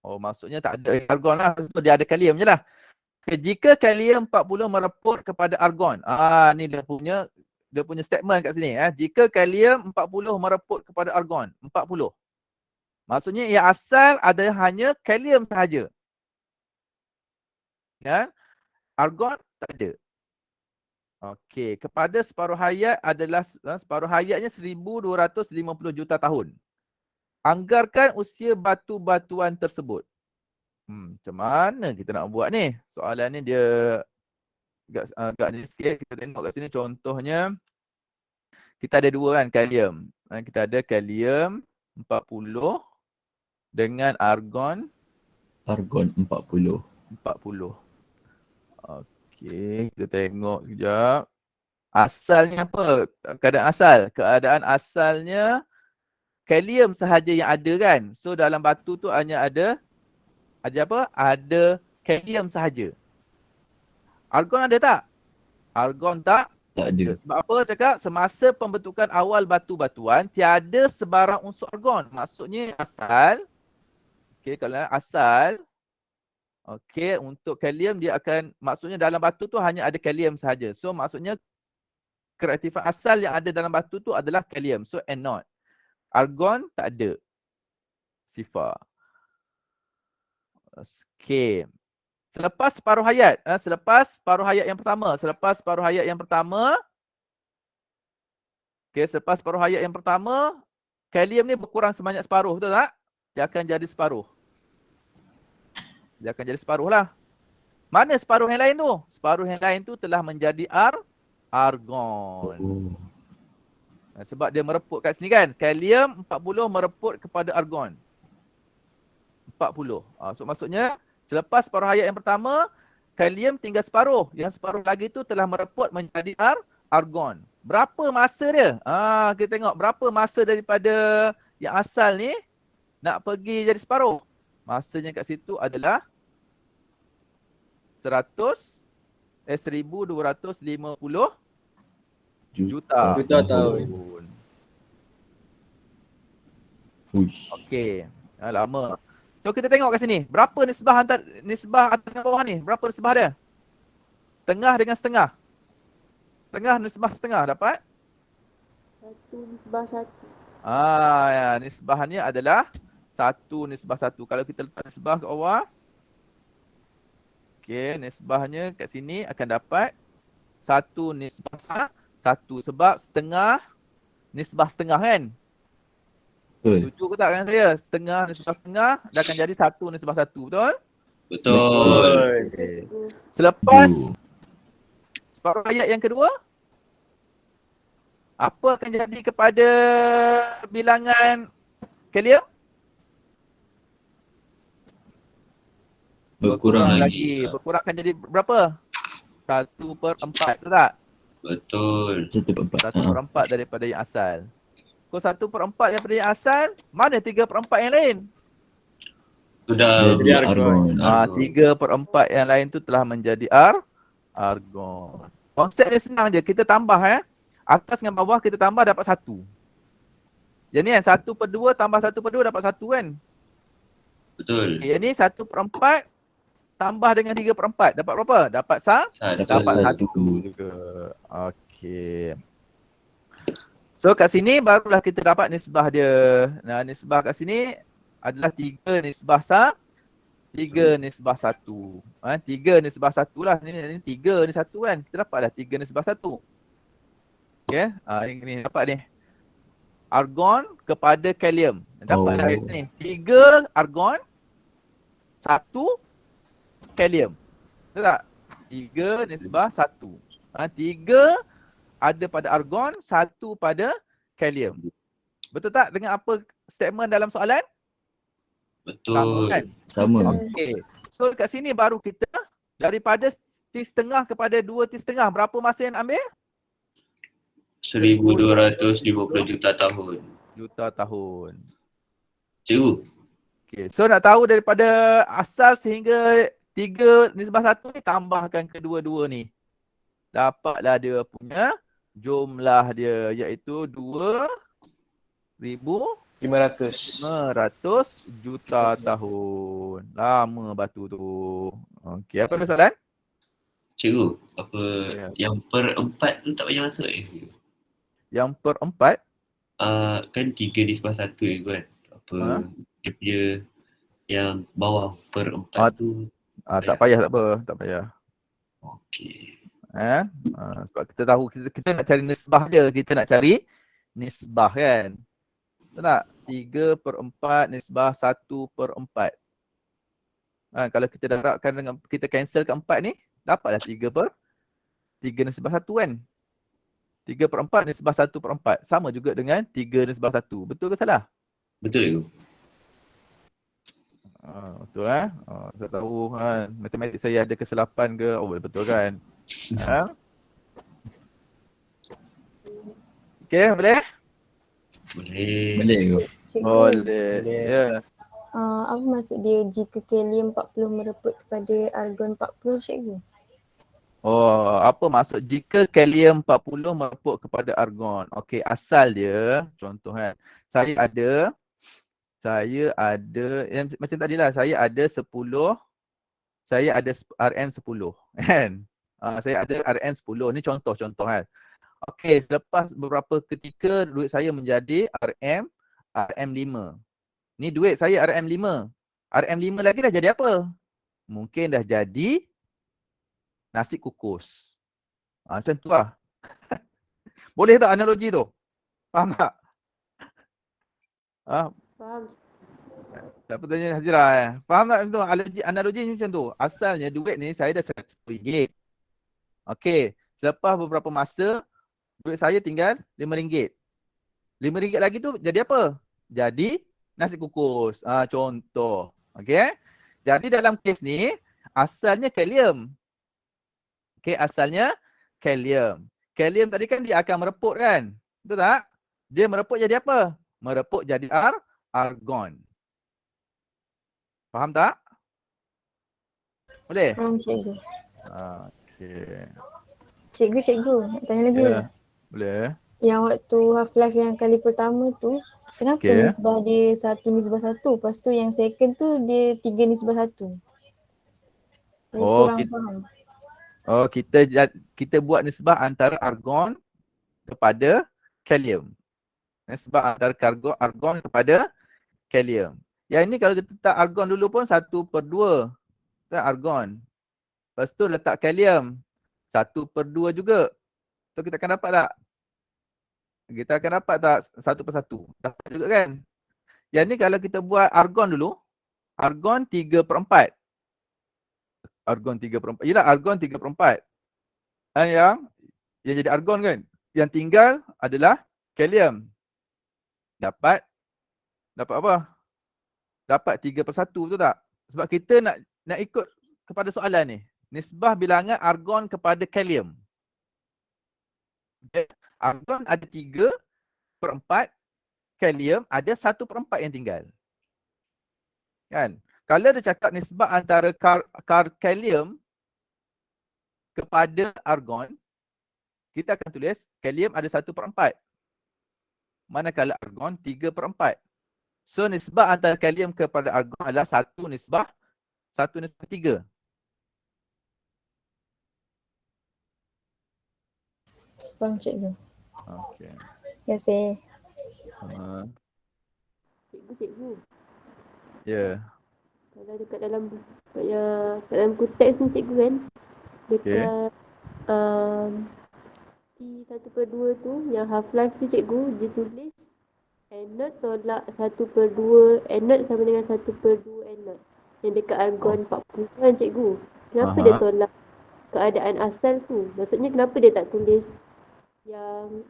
Maksudnya tak ada argon lah. Dia ada kalium je lah. Okay, jika kalium 40 mereput kepada argon. Ni dia punya statement kat sini. Jika kalium 40 mereput kepada argon. 40. Maksudnya yang asal ada hanya kalium sahaja. Argon tak ada. Okey, kepada separuh hayat adalah separuh hayatnya 1250 juta tahun. Anggarkan usia batu-batuan tersebut. Macam mana kita nak buat ni? Soalan ni dia agak ni sikit. Kita tengok kat sini contohnya. Kita ada dua kan, kalium. Kita ada kalium 40 dengan argon 40. 40. Okey, kita tengok sekejap. Asalnya apa? Keadaan asalnya kalium sahaja yang ada kan. So dalam batu tu hanya ada apa? Ada kalium sahaja. Argon ada tak? Argon tak? Tak ada. Sebab apa cakap? Semasa pembentukan awal batu-batuan tiada sebarang unsur argon. Maksudnya asal. Okey, kalau asal. Okey, untuk kalium dia akan, maksudnya dalam batu tu hanya ada kalium sahaja. So maksudnya keaktifan asal yang ada dalam batu tu adalah kalium. So anode. Argon tak ada sifar. Okey. Selepas separuh hayat yang pertama. Okey, selepas separuh hayat yang pertama, kalium ni berkurang sebanyak separuh, betul tak? Dia akan jadi separuh. Lah. Mana separuh yang lain tu? Separuh yang lain tu telah menjadi argon. Sebab dia mereput kat sini kan. Kalium 40 mereput kepada argon. 40. So maksudnya selepas separuh hayat yang pertama, kalium tinggal separuh. Yang separuh lagi tu telah mereput menjadi argon. Berapa masa dia? Kita tengok berapa masa daripada yang asal ni nak pergi jadi separuh. Masanya kat situ adalah 1250 juta tahun. Okey. Lama. So kita tengok kat sini. Berapa nisbah atas dengan bawah ni? Berapa nisbah dia? Tengah dengan setengah. Tengah nisbah setengah dapat? 1/1. Nisbahnya adalah 1/1. Kalau kita letak nisbah kat bawah. Okey, nisbahnya kat sini akan dapat 1/1. Sebab setengah, nisbah setengah kan? Setuju ke tak dengan saya? Setengah nisbah setengah dah akan jadi 1/1, betul? Betul. Okay. Selepas separuh hayat yang kedua, apa akan jadi kepada bilangan kalium? Berkurang lagi. Berkurang akan jadi berapa? 1/4, betul tak? Betul. 1/4 daripada yang asal. Kau 1/4 daripada yang asal, mana 3/4 yang lain? Sudah Jadi argon. 3/4 yang lain tu telah menjadi argon. Konsep dia senang je, kita tambah atas dengan bawah kita tambah dapat 1. Jadi kan 1/2 tambah 1/2 dapat 1 kan? betul. Yang ni 1/4 tambah dengan 3/4 dapat berapa? Dapat dapat 1 juga. Okey. So kat sini barulah kita dapat nisbah dia. Nah, nisbah kat sini adalah 3/1. 3/1. 3/1 lah. Ni 3 ni 1 kan. Kita dapatlah 3/1. Okey. Ini dapat ni. argon kepada kalium. Dapatlah Oh. kat sini. 3 argon, 1 kalium. Betul tak? 3 nisbah 1. 3 ada pada argon, 1 pada kalium. Betul tak dengan apa statement dalam soalan? Sama kan? Betul. Sama. Okey. So kat sini baru kita daripada T setengah kepada 2 T setengah, berapa masa yang ambil? 1250 juta tahun. Juta tahun. Cikgu, Okey. So nak tahu daripada asal sehingga 3 nisbah 1 ni, tambahkan kedua-dua ni. Dapatlah dia punya jumlah dia, iaitu 2,500 juta tahun. Lama batu tu. Okey, apa soalan? cikgu, apa Ya. yang per 4 tu tak payah masuk Yang per 4, kan 3/1 kan. Apa dia punya yang bawah per 4 tu. tak payah, tak apa, tak payah. Okey. Sebab kita tahu kita nak cari nisbah je, kita nak cari nisbah kan. Betul tak? 3/4 nisbah 1/4. Kalau kita darabkan dengan, kita cancel ke 4 ni, dapatlah 3 nisbah 1 kan. 3/4 nisbah 1/4. Sama juga dengan 3 nisbah 1. Betul ke salah? Betul cikgu. Betul saya tahu kan. Matematik saya ada kesilapan ke? Oh betul kan. Okey, boleh? Boleh. Boleh ke? Boleh. Ya. Apa maksud dia jika kalium 40 mereput kepada argon 40, cikgu? Oh, apa maksud jika kalium 40 mereput kepada argon? Okey, asal dia, contoh kan. Saya ada yang macam tadilah, saya ada 10, saya ada RM10 kan. Saya ada RM10. Ni contoh-contoh kan. Okey, selepas beberapa ketika duit saya menjadi RM5. Ni duit saya RM5. RM5 lagi dah jadi apa? Mungkin dah jadi nasi kukus. Macam tu lah. Boleh tak analogi tu? Faham tak? Faham. Siapa tanya Hazira Faham tak tu? Analogi macam tu. Asalnya duit ni saya dah RM100. Okey, selepas beberapa masa duit saya tinggal RM5. RM5 lagi tu jadi apa? Jadi nasi kukus. Contoh. Okey. Jadi dalam kes ni asalnya kalium. Okey, asalnya kalium. Kalium tadi kan dia akan mereput kan? Betul tak? Dia mereput jadi apa? Mereput jadi argon. Faham tak? Boleh? Faham, cikgu. Okey. Cikgu, nak tanya lagi. Ya. Boleh. Yang waktu half-life yang kali pertama tu, kenapa Okey. nisbah dia 1/1? Lepas tu yang second tu dia 3/1. Saya Oh, kurang faham. kita buat nisbah antara argon kepada kalium. Nisbah antara argon kepada kalium. Yang ini kalau kita letak argon dulu pun 1/2. Tak argon. Lepas tu letak kalium 1/2 juga. So kita akan dapat tak? Kita akan dapat tak 1/1? Dapat juga kan? Yang ni kalau kita buat argon dulu, argon 3/4. Argon 3/4. Yelah, argon 3/4. Yang jadi argon kan? Yang tinggal adalah kalium. Dapat apa? Dapat 3/1, betul tak? Sebab kita nak ikut kepada soalan ni. Nisbah bilangan argon kepada kalium. Okay. Argon ada 3/4, kalium ada 1/4 yang tinggal. Kan? Kalau dia cakap nisbah antara kalium kepada argon, kita akan tulis kalium ada 1/4. Manakala argon 3/4. So nisbah antara kalium kepada argon adalah 1/3. Faham, cikgu. Okey. Ya, saya. Cikgu. Ya. Kalau dekat dalam konteks ni cikgu kan, dekat T1/2 tu yang half life tu cikgu dia tulis N0 tolak 1/2, N0 sama dengan 1/2 N0. Yang dekat argon 40 kan cikgu. Kenapa dia Aha. tolak keadaan asal tu? Maksudnya kenapa dia tak tulis yang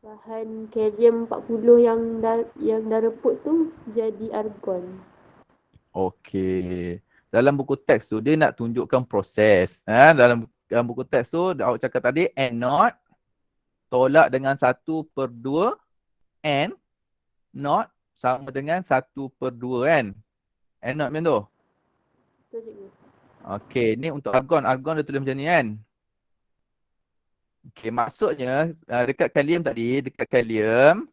bahan kalium 40 yang dah reput tu jadi argon. Okey. Dalam buku teks tu dia nak tunjukkan proses. Dalam buku teks tu awak cakap tadi N0 tolak dengan 1/2 N0 sama dengan 1/2 kan. N0 macam tu. Betul cikgu. Okey, ni untuk argon. Argon dia tulis macam ni kan. Okey, maksudnya dekat kalium tadi, dekat kalium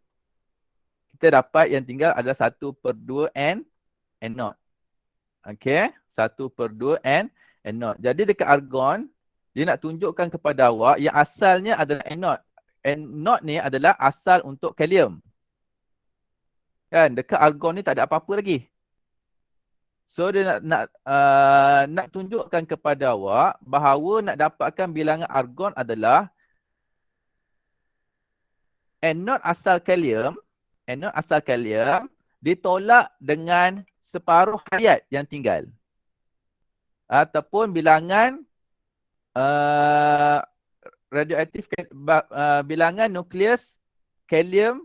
kita dapat yang tinggal adalah 1/2 N0. Okey, 1/2 N0. Jadi dekat argon, dia nak tunjukkan kepada awak yang asalnya adalah N0. N0 ni adalah asal untuk kalium. Kan, dekat argon ni tak ada apa-apa lagi. So dia nak tunjukkan kepada awak bahawa nak dapatkan bilangan argon adalah N0 asal kalium, N0 asal kalium ditolak dengan separuh hayat yang tinggal. Ataupun bilangan radioaktif, bilangan nukleus kalium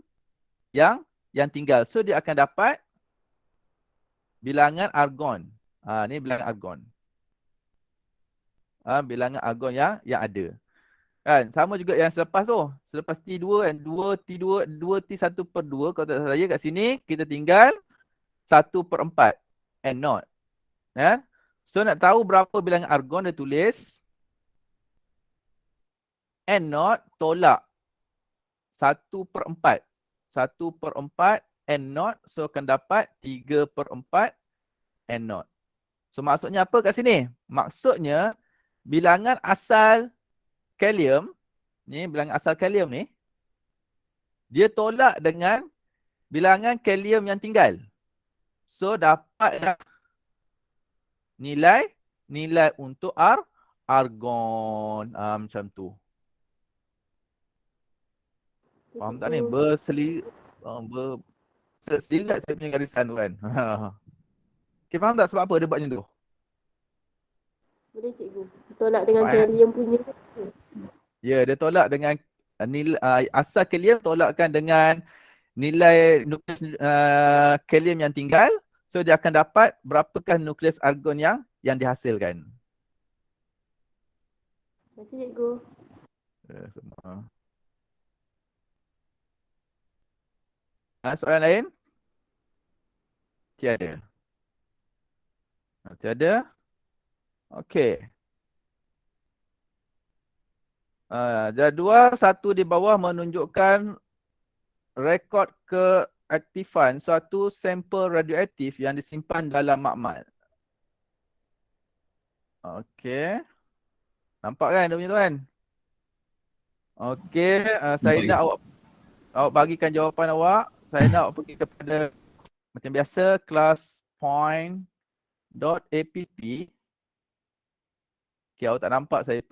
yang tinggal. So dia akan dapat bilangan argon. Ni bilangan argon. Bilangan argon yang ada. Kan, sama juga yang selepas tu. Selepas T2 kan, 2T1/2 kalau tak salah saya kat sini kita tinggal 1/4 N0. Ya. So nak tahu berapa bilangan argon dia tulis N0 tolak 1/4. 1/4 N0, so akan dapat 3/4 N0. So maksudnya apa kat sini? Maksudnya bilangan asal kalium, ni bilangan asal kalium ni, dia tolak dengan bilangan kalium yang tinggal. So dapatlah nilai untuk argon. Macam tu. Faham tak ni? Berselirat saya punya garisan tu kan. Okay, faham tak sebab apa dia buat macam tu? Boleh cikgu. Tolak dengan kalium punya. Ya, dia tolak dengan nilai asal kalium tolakkan dengan nilai nukleus kalium yang tinggal. So dia akan dapat berapakah nukleus argon yang dihasilkan. Terima kasih cikgu. Sama. Soalan lain? Tiada. Tiada? Okey. Jadual satu di bawah menunjukkan rekod keaktifan suatu sampel radioaktif yang disimpan dalam makmal. Okey. Nampak kan dia punya tu kan? Okey, saya nak awak bagikan jawapan awak. Saya nak awak pergi kepada macam biasa classpoint.app. Okay, awak tak nampak saya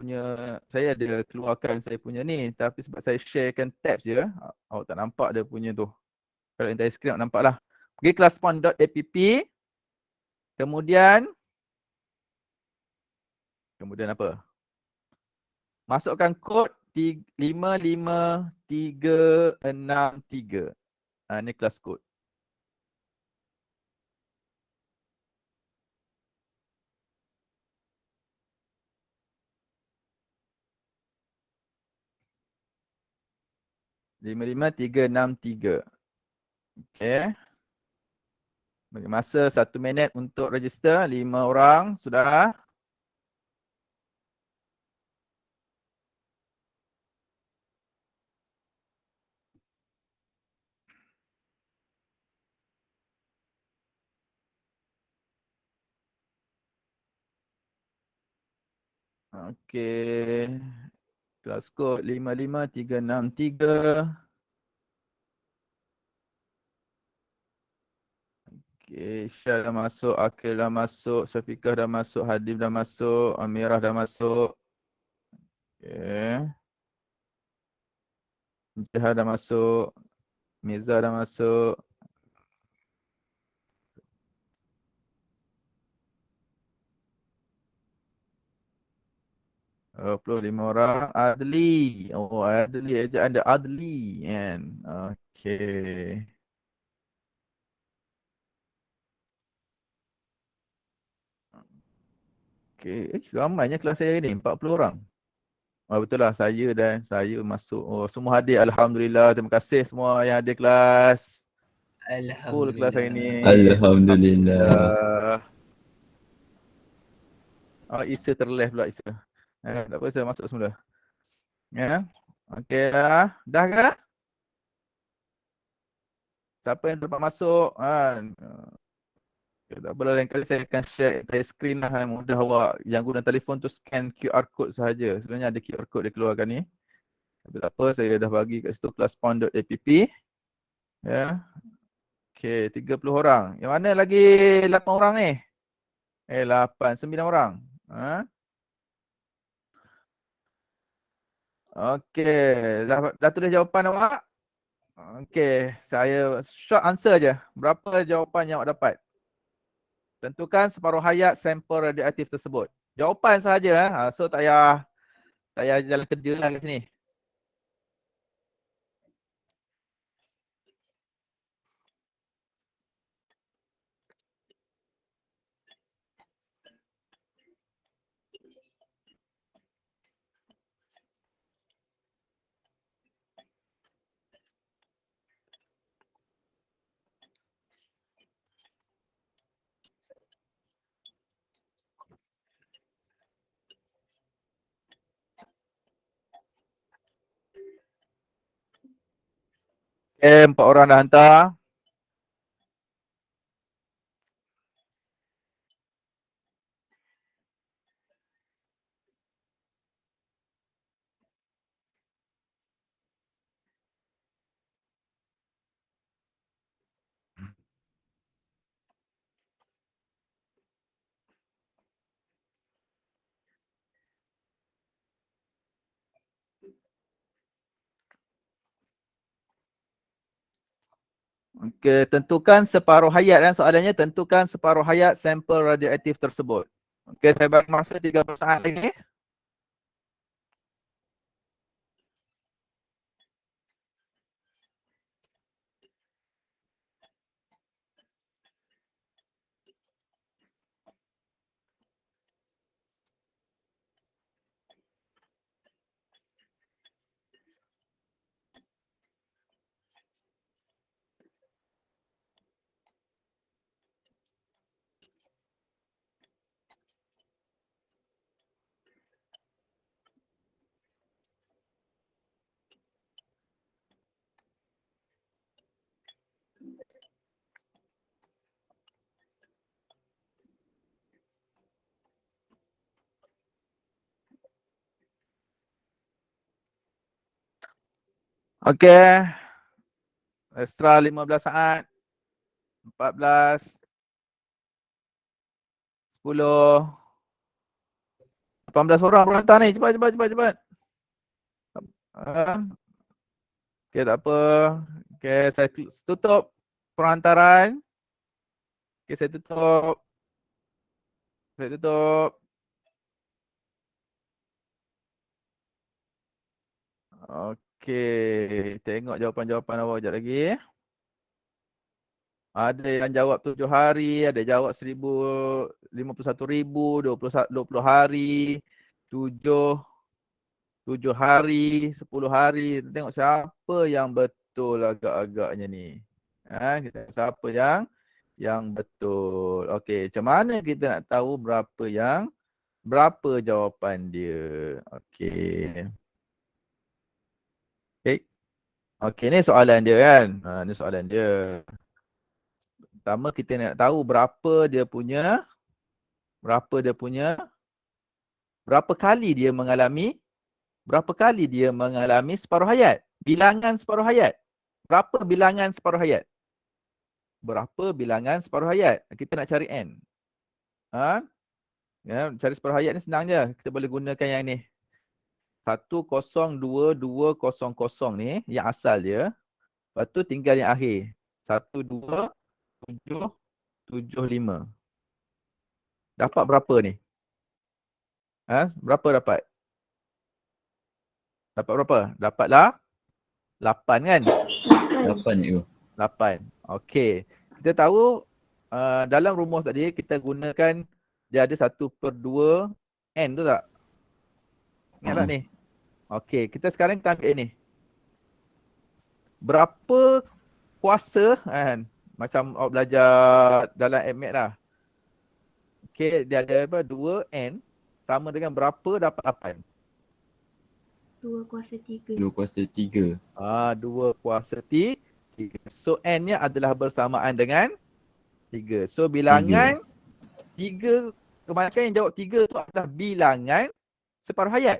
ada keluarkan saya punya ni, tapi sebab saya sharekan tabs je, awak tak nampak dia punya tu. Kalau entire screen awak nampak lah. Pergi classpoint.app. Kemudian apa? Masukkan kod 55363. Ni kelas kod. Lima tiga enam tiga. Okay. Bagi masa 1 minit untuk register. 5 orang sudah. Okey. Kelas kod 55363. Okey, Syah dah masuk, Akil dah masuk, Syafiqah dah masuk, Hadif dah masuk, Amirah dah masuk. Okey. Jihad dah masuk. Mirza dah masuk. Oh, 25 orang. Adli. Oh, Adli. Ejaan dia Adli. Kan? Okay. Okay. Ramainya kelas saya ni. 40 orang. Oh, betul lah. Saya masuk. Oh, semua hadir. Alhamdulillah. Terima kasih semua yang hadir kelas. Full kelas hari ni. Alhamdulillah. Oh, Isa terleh pula Isa. Tak apa, saya masuk semula. Ya. Okey dah. Dah ke? Siapa yang terdapat masuk? Okay, tak apa, lain kali saya akan share screen lah. Mudah awak yang guna telefon tu scan QR code sahaja. Sebenarnya ada QR code dia keluarkan ni. Tapi tak apa, saya dah bagi kat situ classpound.app. Ya. Okey, 30 orang. Yang mana lagi 8 orang ni? 8, 9 orang. Okey, dah tulis jawapan awak? Okey, saya short answer je. Berapa jawapan yang awak dapat? Tentukan separuh hayat sampel radioaktif tersebut. Jawapan sahaja. So tak payah jalan kerja lah kat sini. Okay, 4 orang dah hantar. Okey, tentukan separuh hayat kan soalannya, tentukan separuh hayat sampel radioaktif tersebut. Okey, saya bagi masa 30 saat lagi. Okey. Extra 15 saat. 14. 10. 18 orang perhantar ni. Cepat. Okey, tak apa. Okey, saya tutup perhantaran. Okey, saya tutup. Okey, tengok jawapan-jawapan awak sekejap lagi. Ada yang jawab 7 hari, ada jawab 51,000, 20 hari, 7 hari, 10 hari. Tengok siapa yang betul agak-agaknya ni. Kita tengok siapa yang betul. Okey, macam mana kita nak tahu berapa jawapan dia? Okey. Okey, ni soalan dia kan. Ni soalan dia. Pertama kita nak tahu berapa kali dia mengalami separuh hayat. Bilangan separuh hayat. Berapa bilangan separuh hayat? Kita nak cari N. Ya, cari separuh hayat ni senang je. Kita boleh gunakan yang ni. 102200 ni yang asal dia. Lepas tu tinggal yang akhir. 1, 2, 7, 7, 5. Dapat berapa ni? Berapa dapat? Dapat berapa? Dapatlah 8 kan? 8 ni tu. 8. Okey. Kita tahu dalam rumus tadi kita gunakan dia ada 1/2 N tu tak? Ingat tak ni? Okey, kita sekarang kita ambil ni. Berapa kuasa kan? Macam awak belajar dalam MAT lah. Okey, dia ada apa? 2N sama dengan berapa dapat 8? 2 kuasa 3. 2 kuasa 3. 2 kuasa 3. So N-nya adalah bersamaan dengan 3. So bilangan 3, kebanyakan yang jawab 3 tu adalah bilangan separuh hayat.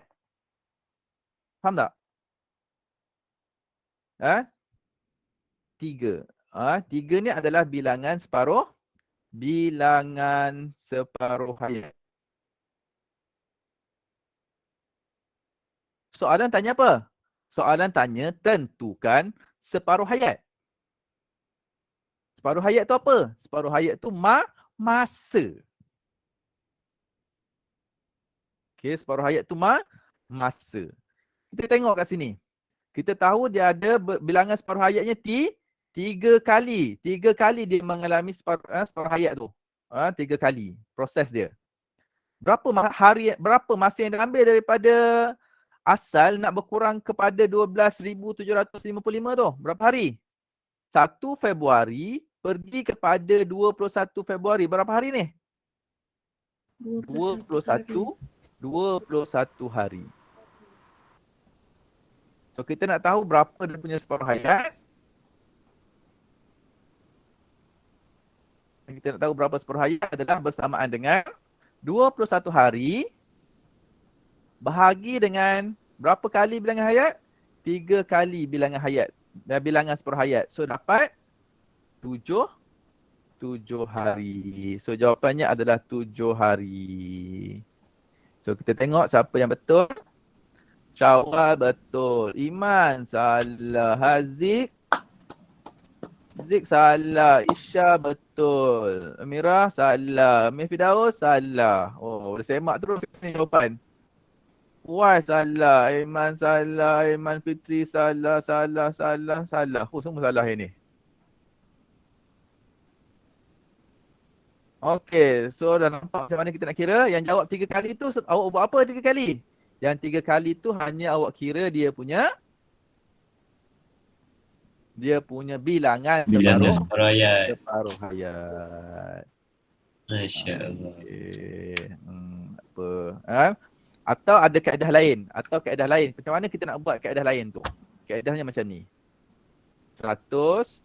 Faham tak? 3. 3 ni adalah bilangan separuh hayat. Soalan tanya apa? Soalan tanya tentukan separuh hayat. Separuh hayat tu apa? Separuh hayat tu masa. Okey, separuh hayat tu masa. Kita tengok kat sini. Kita tahu dia ada bilangan separuh hayatnya 3 kali. 3 kali dia mengalami separuh hayat tu. 3 kali proses dia. Berapa masa yang diambil daripada asal nak berkurang kepada 12,755 tu? Berapa hari? 1 Februari pergi kepada 21 Februari. Berapa hari ni? 21 hari. So kita nak tahu berapa dia punya separuh hayat. Kita nak tahu berapa separuh hayat adalah bersamaan dengan 21 hari bahagi dengan berapa kali bilangan hayat? 3 kali bilangan hayat. Bilangan separuh hayat. So dapat 7 hari. So jawapannya adalah 7 hari. So kita tengok siapa yang betul. Syawal betul. Iman salah. Haziq salah. Isya betul. Amirah salah. Amir Firdaus salah. Oh, boleh semak terus ni jawapan. Wai salah. Iman salah. Iman Fitri salah. Salah. Oh, semua salah ini. Okey, so dah nampak macam mana kita nak kira. Yang jawab 3 kali tu awak buat apa 3 kali? Yang 3 kali tu hanya awak kira dia punya bilangan separuh hayat. Separuh hayat. Masya-Allah. Okey. Apa? Atau ada kaedah lain. Macam mana kita nak buat kaedah lain tu? Kaedahnya macam ni. 100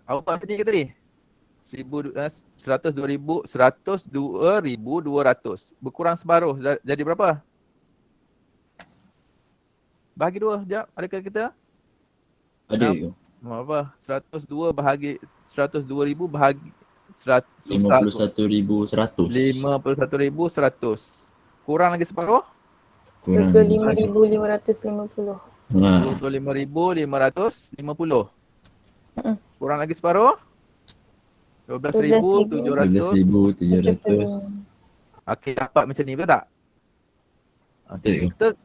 awak buat macam ni ke tadi? 102,200 berkurang separuh jadi berapa? Bahagi 2 sekejap. Adakah kita? Ada ke? Apa? 102 bahagi 102,000 bahagi 51,100. 51,100. Kurang lagi separuh? Kurang 25,550. 25,550. Kurang lagi separuh? 12,700. 12,700. Okey, dapat macam ni betul tak? Betul. Kita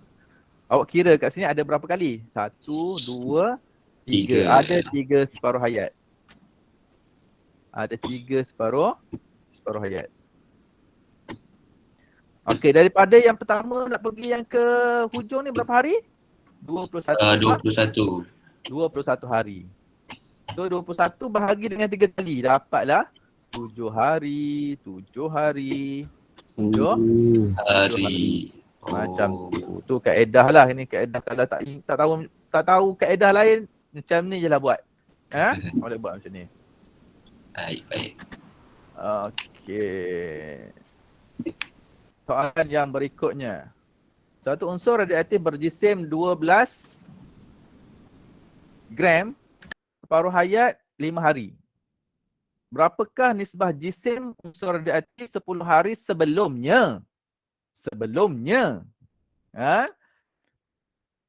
awak kira kat sini ada berapa kali? 1, 2, 3. Ada 3 separuh hayat. Ada 3 separuh hayat. Okey, daripada yang pertama nak pergi yang ke hujung ni berapa hari? 21. 21 hari. So 21 bahagi dengan 3 kali. Dapatlah 7 hari. 7 hari. Macam tu. Tu kaedah lah. Ini kaedah. Kalau tak tahu kaedah lain, macam ni je lah buat. Boleh buat macam ni. Baik. Okey. Soalan yang berikutnya. Satu unsur radioaktif berjisim 12 gram, separuh hayat 5 hari. Berapakah nisbah jisim unsur radioaktif 10 hari sebelumnya?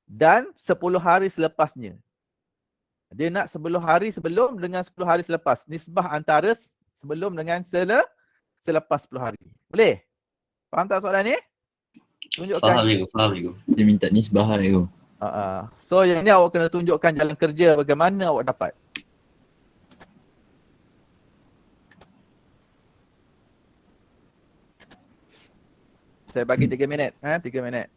Dan 10 hari selepasnya. Dia nak 10 hari sebelum dengan 10 hari selepas. Nisbah antara sebelum dengan selepas 10 hari. Boleh? Faham tak soalan ni? Tunjukkan. Faham cikgu. Dia minta nisbah lah cikgu. So yang ni awak kena tunjukkan jalan kerja bagaimana awak dapat. Saya bagi 3 minit. 3 minit.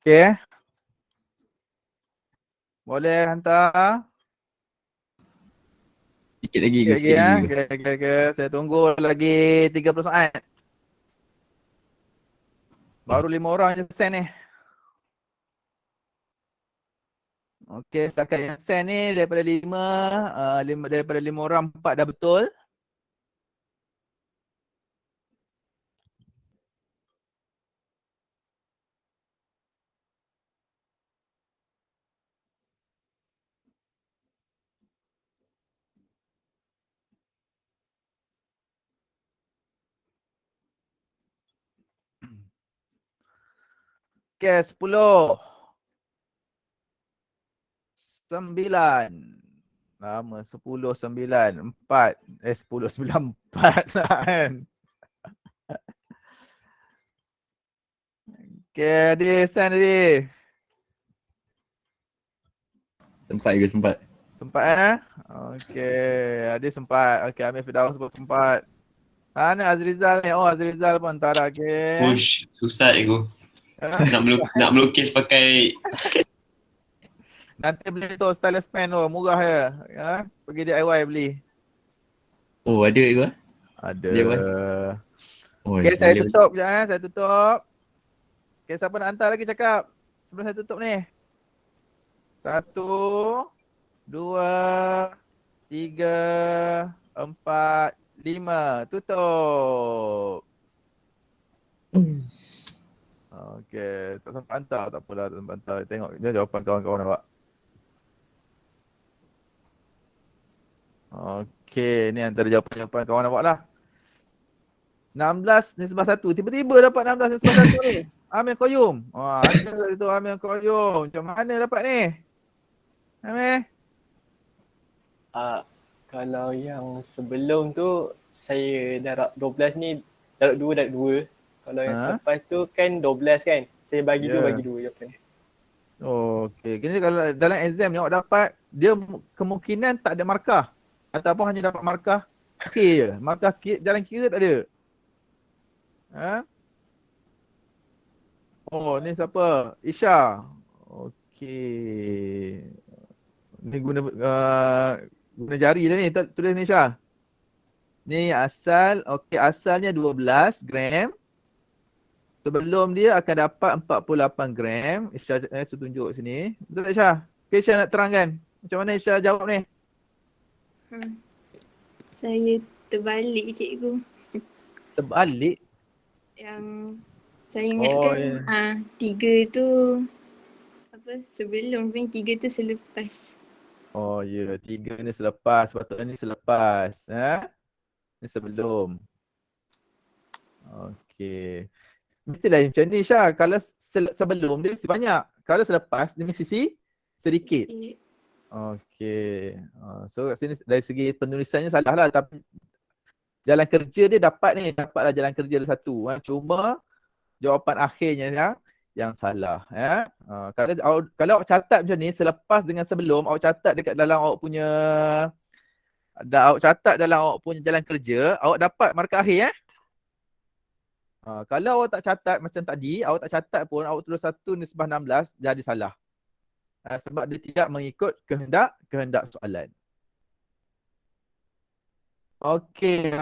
Okey. Boleh hantar. Sikit lagi ke, Okey sikit lagi ke. Okey. Saya tunggu lagi 30 saat. Baru 5 orang je send ni. Okey, setakat yang send ni daripada 5 orang 4 dah betul. Okey, 10. 9. Lama 10, 9, 4. 10, 9, 4 kan. Okey, Adi, send Adi. Sempat ke, sempat. Sempat Okey, Adi sempat. Okey, Amir Firdaus pun sempat. Mana Azrizal ni? Oh, Azrizal pun antara. Okey. Push, susah cikgu. Nak melukis pakai Nanti beli tu stylus pen tu, murah je. Ya, pergi DIY beli. Oh, ada ke? Ada. Dia apa? Oh, Okey, saya boleh. tutup je saya tutup. Okay, siapa nak hantar lagi cakap? Sebelum saya tutup ni. 1, 2, 3, 4, 5. Tutup. Okey, tak sempat hantar, tak apalah, tak sempat hantar. Tengok je jawapan kawan-kawan awak. Okey, ni antara jawapan-jawapan kawan awak lah. 16 nisbah 1. Tiba-tiba dapat 16 nisbah 1 ni. Amir Qayyum. Wah, ada tu Amir Qayyum. Macam mana dapat ni? Amir? Kalau yang sebelum tu saya darab 12 ni darab 2 darab 2. Kalau yang selepas tu kan 12 kan. Saya bagi 2 bagi 2 jawapan. Okey. Kini kalau dalam exam ni awak dapat, dia kemungkinan tak ada markah. Ataupun hanya dapat markah K je. Markah jalan kira tak ada. Oh, ni siapa? Isha. Okey. Ni guna jari dah ni. Tulis ni Isha. Ni asal, okey, asalnya 12 gram. Sebelum dia akan dapat 48 gram. Isha saya tunjuk sini. Betul tak Isha? Okay, Isha nak terangkan. Macam mana Isha jawab ni? Saya terbalik cikgu. Terbalik? Yang saya ingatkan 3 tu sebelum, tapi 3 tu selepas. Oh ya, 3 ni selepas. Patutnya ni selepas. Ni sebelum. Okey. Mestilah macam ni Syah. Kalau sebelum dia mesti banyak. Kalau selepas dia mesti sedikit. Okey. So kat sini dari segi penulisannya salah lah. Tapi jalan kerja dia dapat ni. Dapatlah jalan kerja dia satu. Cuma jawapan akhirnya yang salah. Kalau awak catat macam ni, selepas dengan sebelum, awak catat dekat dalam awak punya jalan kerja, awak dapat markah akhir. Kalau awak tak catat macam tadi, awak tak catat pun, awak tulis 1 nisbah 16, jadi salah. Sebab dia tidak mengikut kehendak soalan. Okey,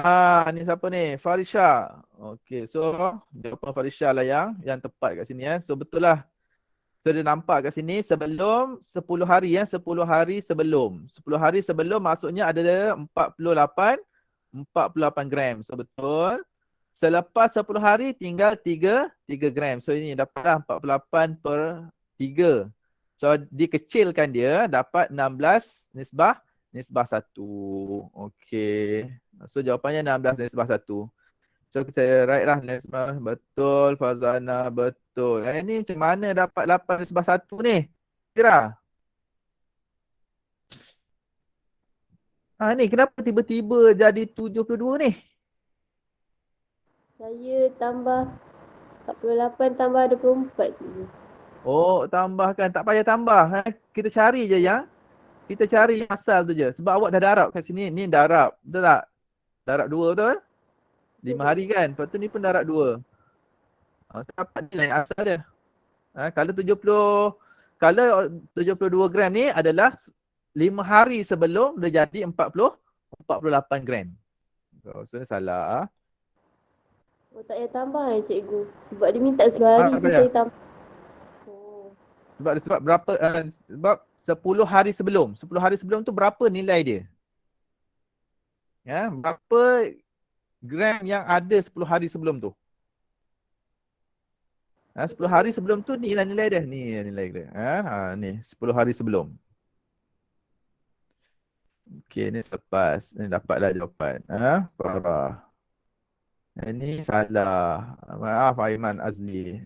ni siapa ni? Farisha. Okey, so jawapan Farisha lah yang tepat kat sini. So betul lah. So dia nampak kat sini sebelum 10 hari 10 hari sebelum. 10 hari sebelum maksudnya ada 48 gram. So betul. Selepas 10 hari tinggal 3 gram. So ini dapatlah 48 per 3. So dikecilkan dia dapat 16 nisbah 1. Okey. So jawapannya 16 nisbah 1. So kita write lah nisbah betul, Farzana betul. Ini macam mana dapat 8 nisbah 1 ni? Kira. Ni kenapa tiba-tiba jadi 72 ni? Saya tambah 48 tambah 24 cikgu. Oh, tambahkan. Tak payah tambah. Kita cari je yang asal tu je. Sebab awak dah darab kat sini. Ni darab. Betul tak? Darab 2 betul? 5 hari kan? Lepas tu ni pun darab 2. Dapat nilai asal dia. Kalau 72 gram ni adalah 5 hari sebelum dia jadi 48 gram. So ni salah. Oh, tak payah tambah cikgu. Sebab dia minta sebab hari tu saya tambah. Sebab berapa sebab 10 hari sebelum. 10 hari sebelum tu berapa nilai dia? Berapa gram yang ada 10 hari sebelum tu? 10 hari sebelum tu ni nilai dia. Ni nilai dia. Ni 10 hari sebelum. Okey, ni selepas. Ni dapatlah jawapan. Parah. Ini salah. Maaf Aiman Azli.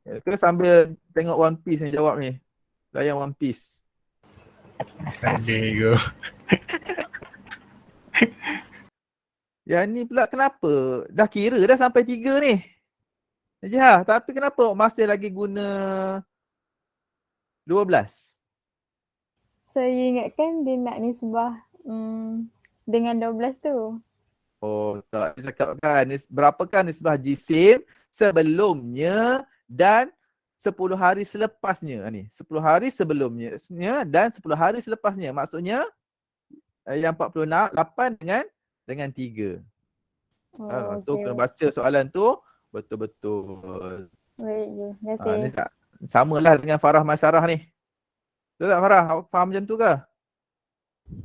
Ke sambil tengok One Piece ni jawab ni. Layan One Piece. Aduh. Yang ni pula kenapa? Dah kira dah sampai 3 ni. Tapi kenapa masih lagi guna 12? Saya ingatkan dia nak nisbah dengan 12 tu. Oh, tak. Dia cakap kan, berapakah nisbah jisim sebelumnya dan 10 hari selepasnya. Ni 10 hari sebelumnya dan 10 hari selepasnya. Maksudnya yang 48 dengan 3. Tu kena baca soalan tu Betul-betul. Baik je. Terima Ah, ni kasih. tak samalah dengan Farah Masyarah ni. Betul tak Farah? Awak faham macam tu ke?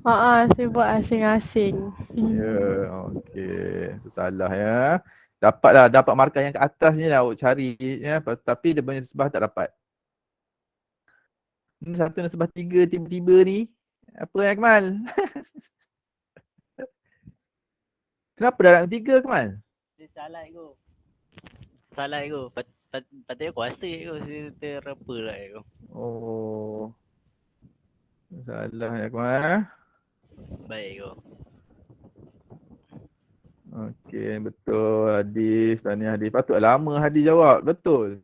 Saya buat asing-asing. Ya, okey. Itu salah ya. Dapat markah yang ke atas ni lah awak cari ya, tapi dia punya sebah tak dapat. Ni satu nasabah 3 tiba-tiba ni. Apa yang Akmal? Kenapa darab 3 Akmal? Dia salah aku. Salah aku. Patutnya kuasa aku. Saya terapa lah aku. Oh. Salah ya Akmal. Baik aku. Okey, betul. Hadis, tahniah Hadis. Patut lama Hadis jawab. Betul.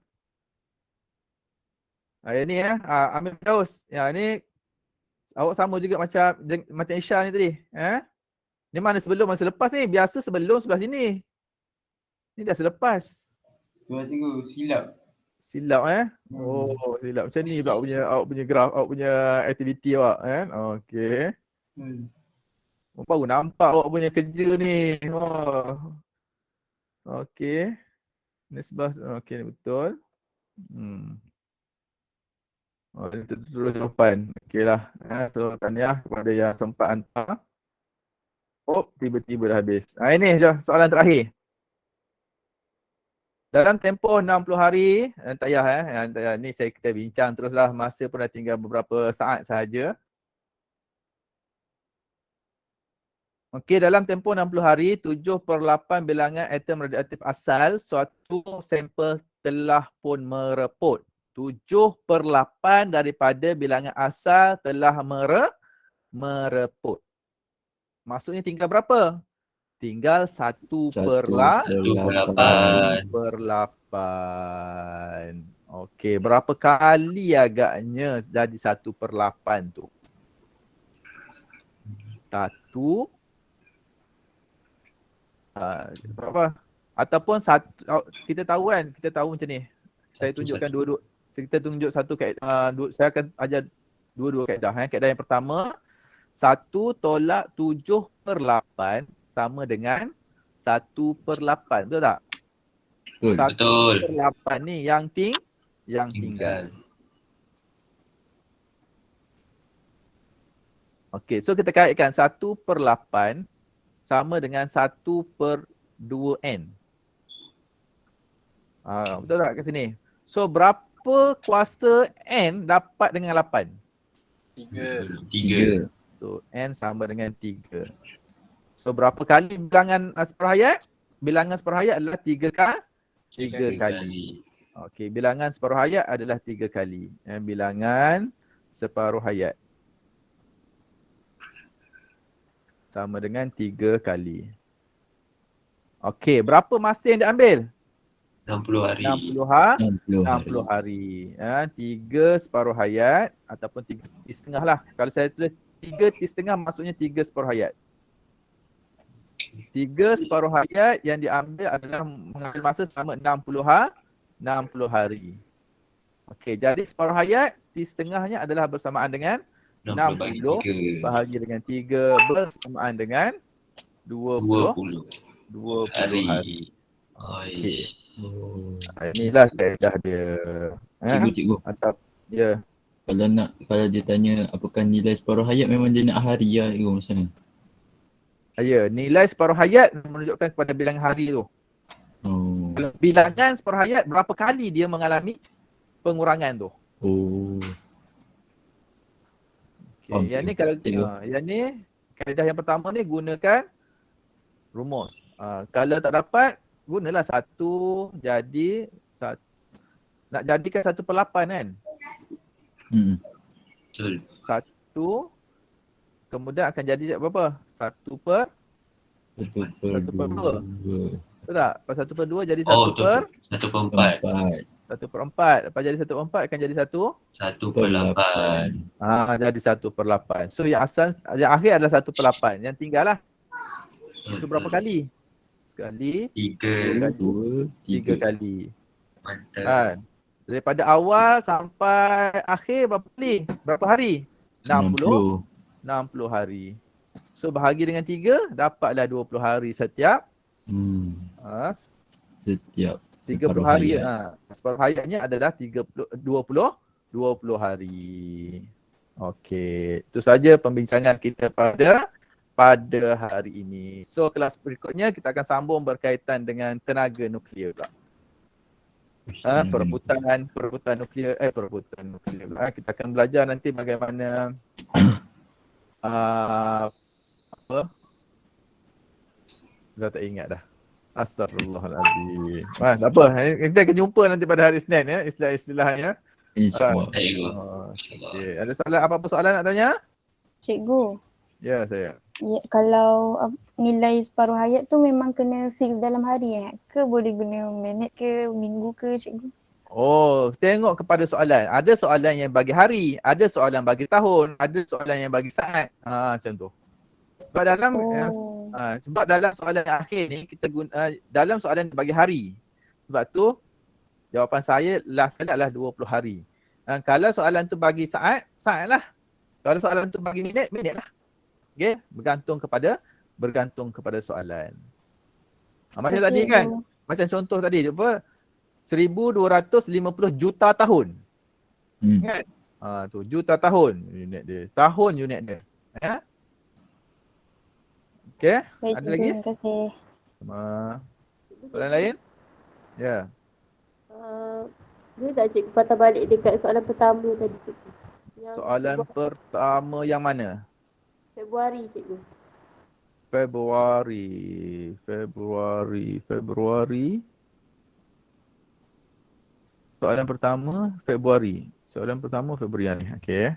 Yang ni ya, Amir Daus. Ya ni awak sama juga macam Isha ni tadi. Ni mana sebelum mana selepas ni? Biasa sebelum sebelah sini. Ni dah selepas. Tuan cikgu, silap. Silap Oh, silap. Macam ni pula awak punya graf, awak punya aktiviti awak kan. Okey. Baru nampak awak punya kerja ni. Oh. Okey. Nisbah okey ni betul. Oh, ini terus jawapan. Okeylah. So tahniah kepada yang sempat hantar. Oh, tiba-tiba dah habis. Ini je soalan terakhir. Dalam tempoh 60 hari, tak payah ni kita bincang teruslah, masa pun dah tinggal beberapa saat sahaja. Okey, dalam tempoh 60 hari, 7/8 bilangan atom radioaktif asal suatu sampel telah pun mereput. 7/8 daripada bilangan asal telah mereput. Maksudnya tinggal berapa? Tinggal 1/8. Okey, berapa kali agaknya jadi 1/8 tu? 1 berapa? Ataupun kita tahu macam ni. Saya tunjukkan dua-dua. Kita tunjuk satu kaedah. Saya akan ajar dua-dua kaedah. Kaedah yang pertama, 1 tolak 7/8 sama dengan 1/8. Betul tak? Betul. 1/8 ni yang tinggal. Okey, so kita kaitkan 1/8 sama dengan 1/2n. Betul tak kat sini? So berapa kuasa n dapat dengan 8? 3. So n sama dengan 3. So berapa kali bilangan separuh hayat? Bilangan separuh hayat adalah 3 kali. Okey, bilangan separuh hayat adalah 3 kali. Bilangan separuh hayat sama dengan 3 kali. Okey, berapa masa yang diambil? 60 hari. 60 hari. 3 separuh hayat ataupun 3,5 lah. Kalau saya tulis 3,5 maksudnya 3 separuh hayat. 3 separuh hayat yang diambil adalah mengambil masa selama 60 hari. Okey, jadi separuh hayat setengahnya adalah bersamaan dengan 60 bahagi dengan 3 bersamaan dengan 20 hari. Okey. Inilah kaedah dia. Cikgu. Ya. Kalau dia tanya apakah nilai separuh hayat, memang dia nak hari lah cikgu macam mana? Ya, nilai separuh hayat menunjukkan kepada bilangan hari tu. Kalau bilangan separuh hayat, berapa kali dia mengalami pengurangan tu. Okay. Yang ni kalau yang ni kaedah yang pertama ni gunakan rumus. Kalau tak dapat, gunalah 1 jadi nak jadikan 1/8 kan? Betul. 1 kemudian akan jadi berapa? 1/2. Betul tak? Pas 1/2 jadi 1/4. 1/4. Lepas jadi 1/4 akan jadi 1/8. Jadi 1/8. So yang akhir adalah 1/8. Yang tinggal lah. So berapa kali? Sekali, 3 kali. Mantap. Daripada awal sampai akhir berapa kali? Berapa hari? 60 hari. So bahagi dengan 3, dapatlah 20 hari setiap 30 Separuh hari. hayat. Separuh hayatnya adalah 20 hari. Okey, itu saja pembincangan kita pada hari ini. So kelas berikutnya kita akan sambung berkaitan dengan tenaga nuklear pula. Perebutan nuklear pula. Kita akan belajar nanti bagaimana apa? Dah tak ingat dah. Astagfirullahaladzim. Tak apa. Kita akan jumpa nanti pada hari Isnin ya, istilah-istilahnya. InsyaAllah. Okay. Ada soalan, apa-apa soalan nak tanya? Cikgu, Ya, saya. kalau nilai separuh hayat tu memang kena fix dalam hari ke boleh guna minit ke minggu ke cikgu? Oh, tengok kepada soalan. Ada soalan yang bagi hari, ada soalan bagi tahun, ada soalan yang bagi saat. Macam tu. Sebab dalam soalan yang akhir ni kita guna dalam soalan bagi hari. Sebab tu jawapan saya last kali adalah 20 hari. Kalau soalan tu bagi saat, saat lah. Kalau soalan tu bagi minit, minit lah. Okay, bergantung kepada soalan. Macam tadi kan, macam contoh tadi, apa? 1250 juta tahun. Ingat? Tu juta tahun unit dia. Tahun unit dia. Ya? Okey, Baik, ada lagi? terima kasih. Soalan lain? Ya. Boleh tak cikgu patah balik dekat soalan pertama tadi cikgu? Yang Soalan pertama yang mana? Februari cikgu. Februari. Soalan pertama Februari. Okey.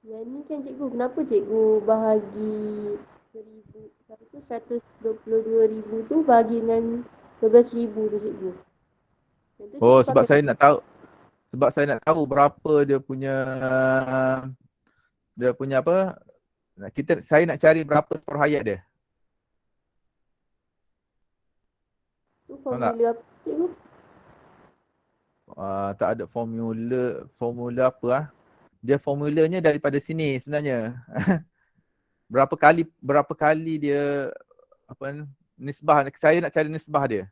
Yang ni kan cikgu, kenapa cikgu bahagi 122,000 tu bahagi dengan 12,000 tu cikgu? Yang tu Oh, cikgu sebab pakai saya nak tahu berapa dia punya apa? Saya nak cari berapa separuh hayat dia. tu formula apa cikgu? Tak ada formula apa ah. Dia formulanya daripada sini sebenarnya. berapa kali dia apa nisbah, saya nak cari nisbah dia.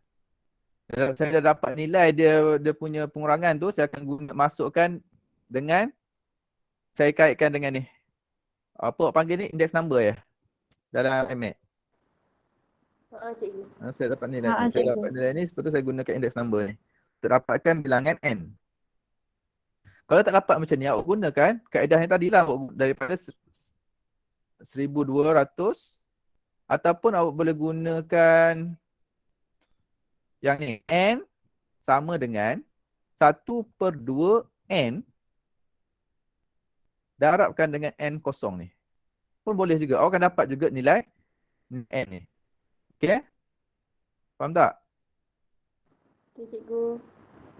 Kalau saya dah dapat nilai dia punya pengurangan tu, saya akan masukkan dengan, saya kaitkan dengan ni. Apa awak panggil ni? Index number ya? Dalam MAT. Cikgu. Saya dapat nilai ni. Saya dapat nilai ni, sebab tu saya gunakan index number ni. Untuk dapatkan bilangan N. Kalau tak dapat macam ni, awak gunakan kaedah yang tadi lah. Daripada 1200 ataupun awak boleh gunakan yang ni. N sama dengan 1/2 N darabkan dengan N kosong ni. Pun boleh juga. Awak akan dapat juga nilai N ni. Okey? Faham tak? Okey cikgu.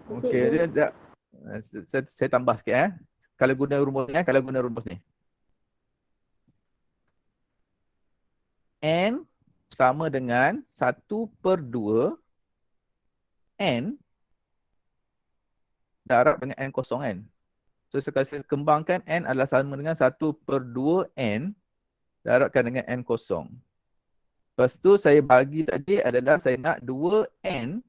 Okey, dia dah. Saya tambah sikit Kalau guna rumus ni. N sama dengan 1/2 N darab dengan N kosong kan. So sekali saya kembangkan N adalah sama dengan 1/2 N darabkan dengan N kosong. Lepas tu saya bagi tadi adalah saya nak 2N,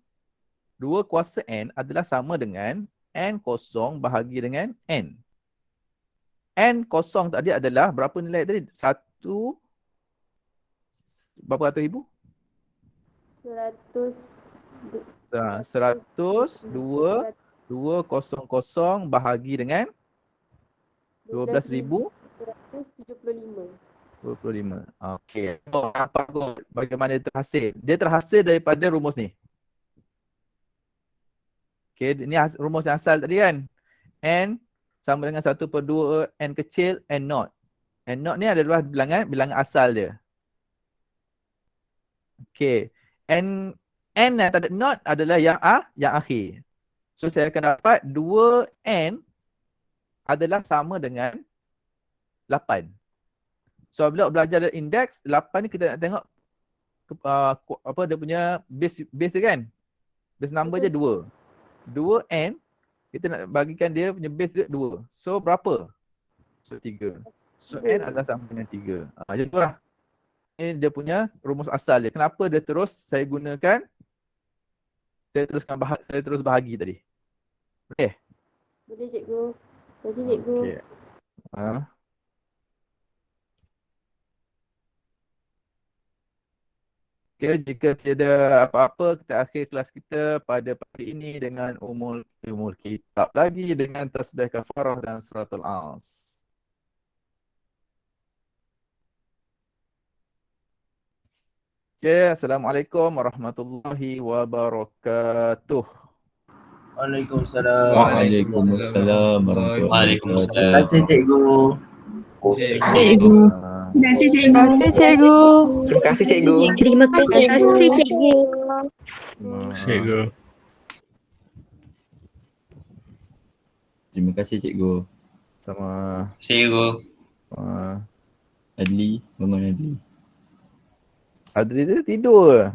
2 kuasa N adalah sama dengan N kosong bahagi dengan N. N kosong tadi adalah berapa nilai tadi? Berapa ratus ribu? 100 bahagi dengan 12,000. 25. Okey. Oh, nampak kot bagaimana dia terhasil. Dia terhasil daripada rumus ni. Okey, ni rumus yang asal tadi kan. N sama dengan 1/2 N kecil N naught. N naught ni adalah bilangan asal dia. Okey. N yang tak ada naught adalah yang akhir. So saya akan dapat 2N adalah sama dengan 8. So bila belajar dari indeks 8 ni kita nak tengok apa dia punya base dia kan. Base number je 2. 2N kita nak bagikan dia punya base dia 2. So berapa? So 3. So N adalah sama dengan 3. Macam tu lah. Ini dia punya rumus asal dia. Kenapa dia terus saya gunakan Saya terus bahagi tadi. Boleh? Boleh cikgu. Terima kasih cikgu. Okey. Ha. Okey, jika tiada apa-apa, kita akhir kelas kita pada pagi ini dengan umul kitab lagi dengan tasbih kafarah dan suratul As. Okey, Assalamualaikum warahmatullahi wabarakatuh. Waalaikumsalam. Waalaikumsalam warahmatullahi Waalaikumsalam. Terima kasih cikgu. Cikgu. Terima kasih Terima kasih cikgu. Terima kasih cikgu. Terima kasih cikgu. Cikgu. Terima kasih cikgu. Sama. Cikgu. Adli, bangun Adli. Adli dia tidur.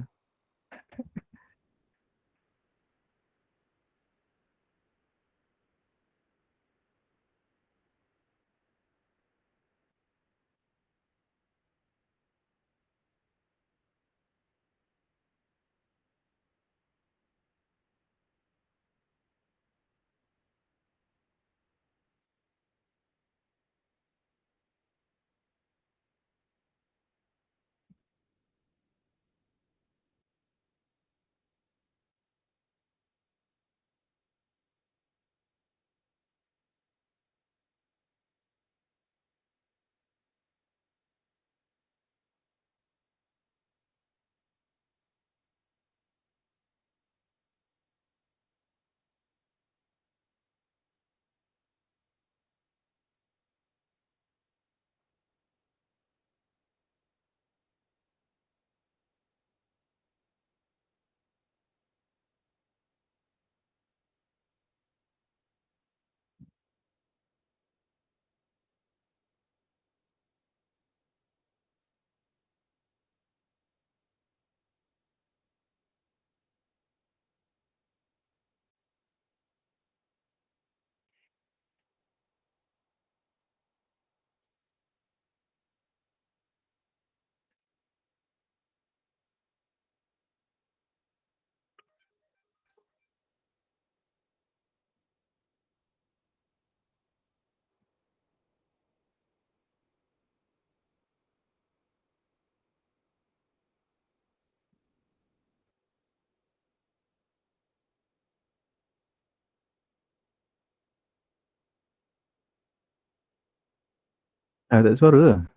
Tak ada suara ke?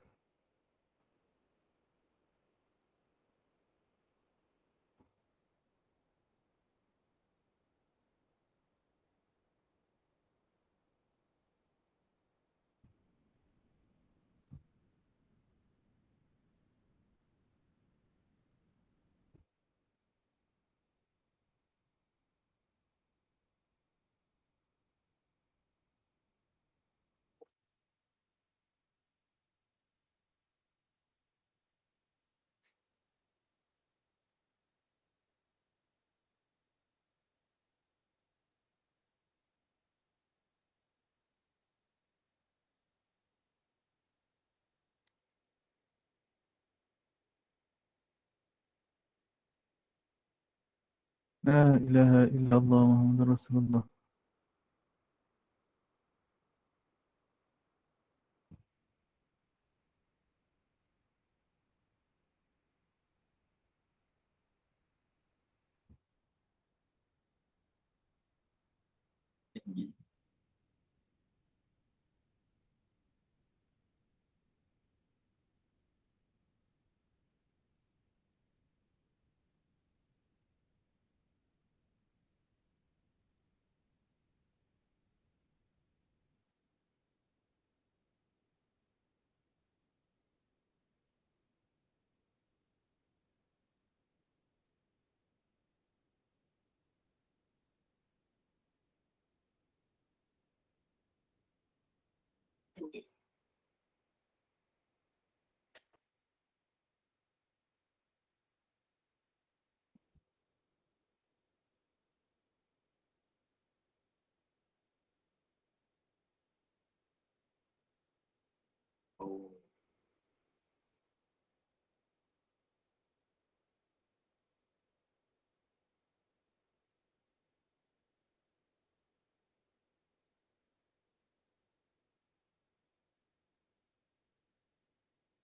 La ilaha illallah Muhammadur Rasulullah.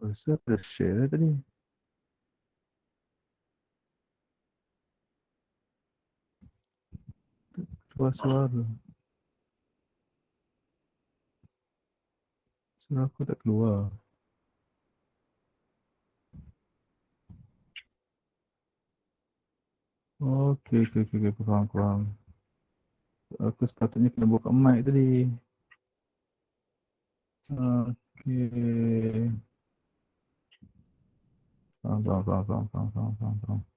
Saya dah share dah tadi. Suara. Suara aku tak keluar. Okey, aku faham. Aku sepatutnya kena buka mic tadi. Okey. Faham.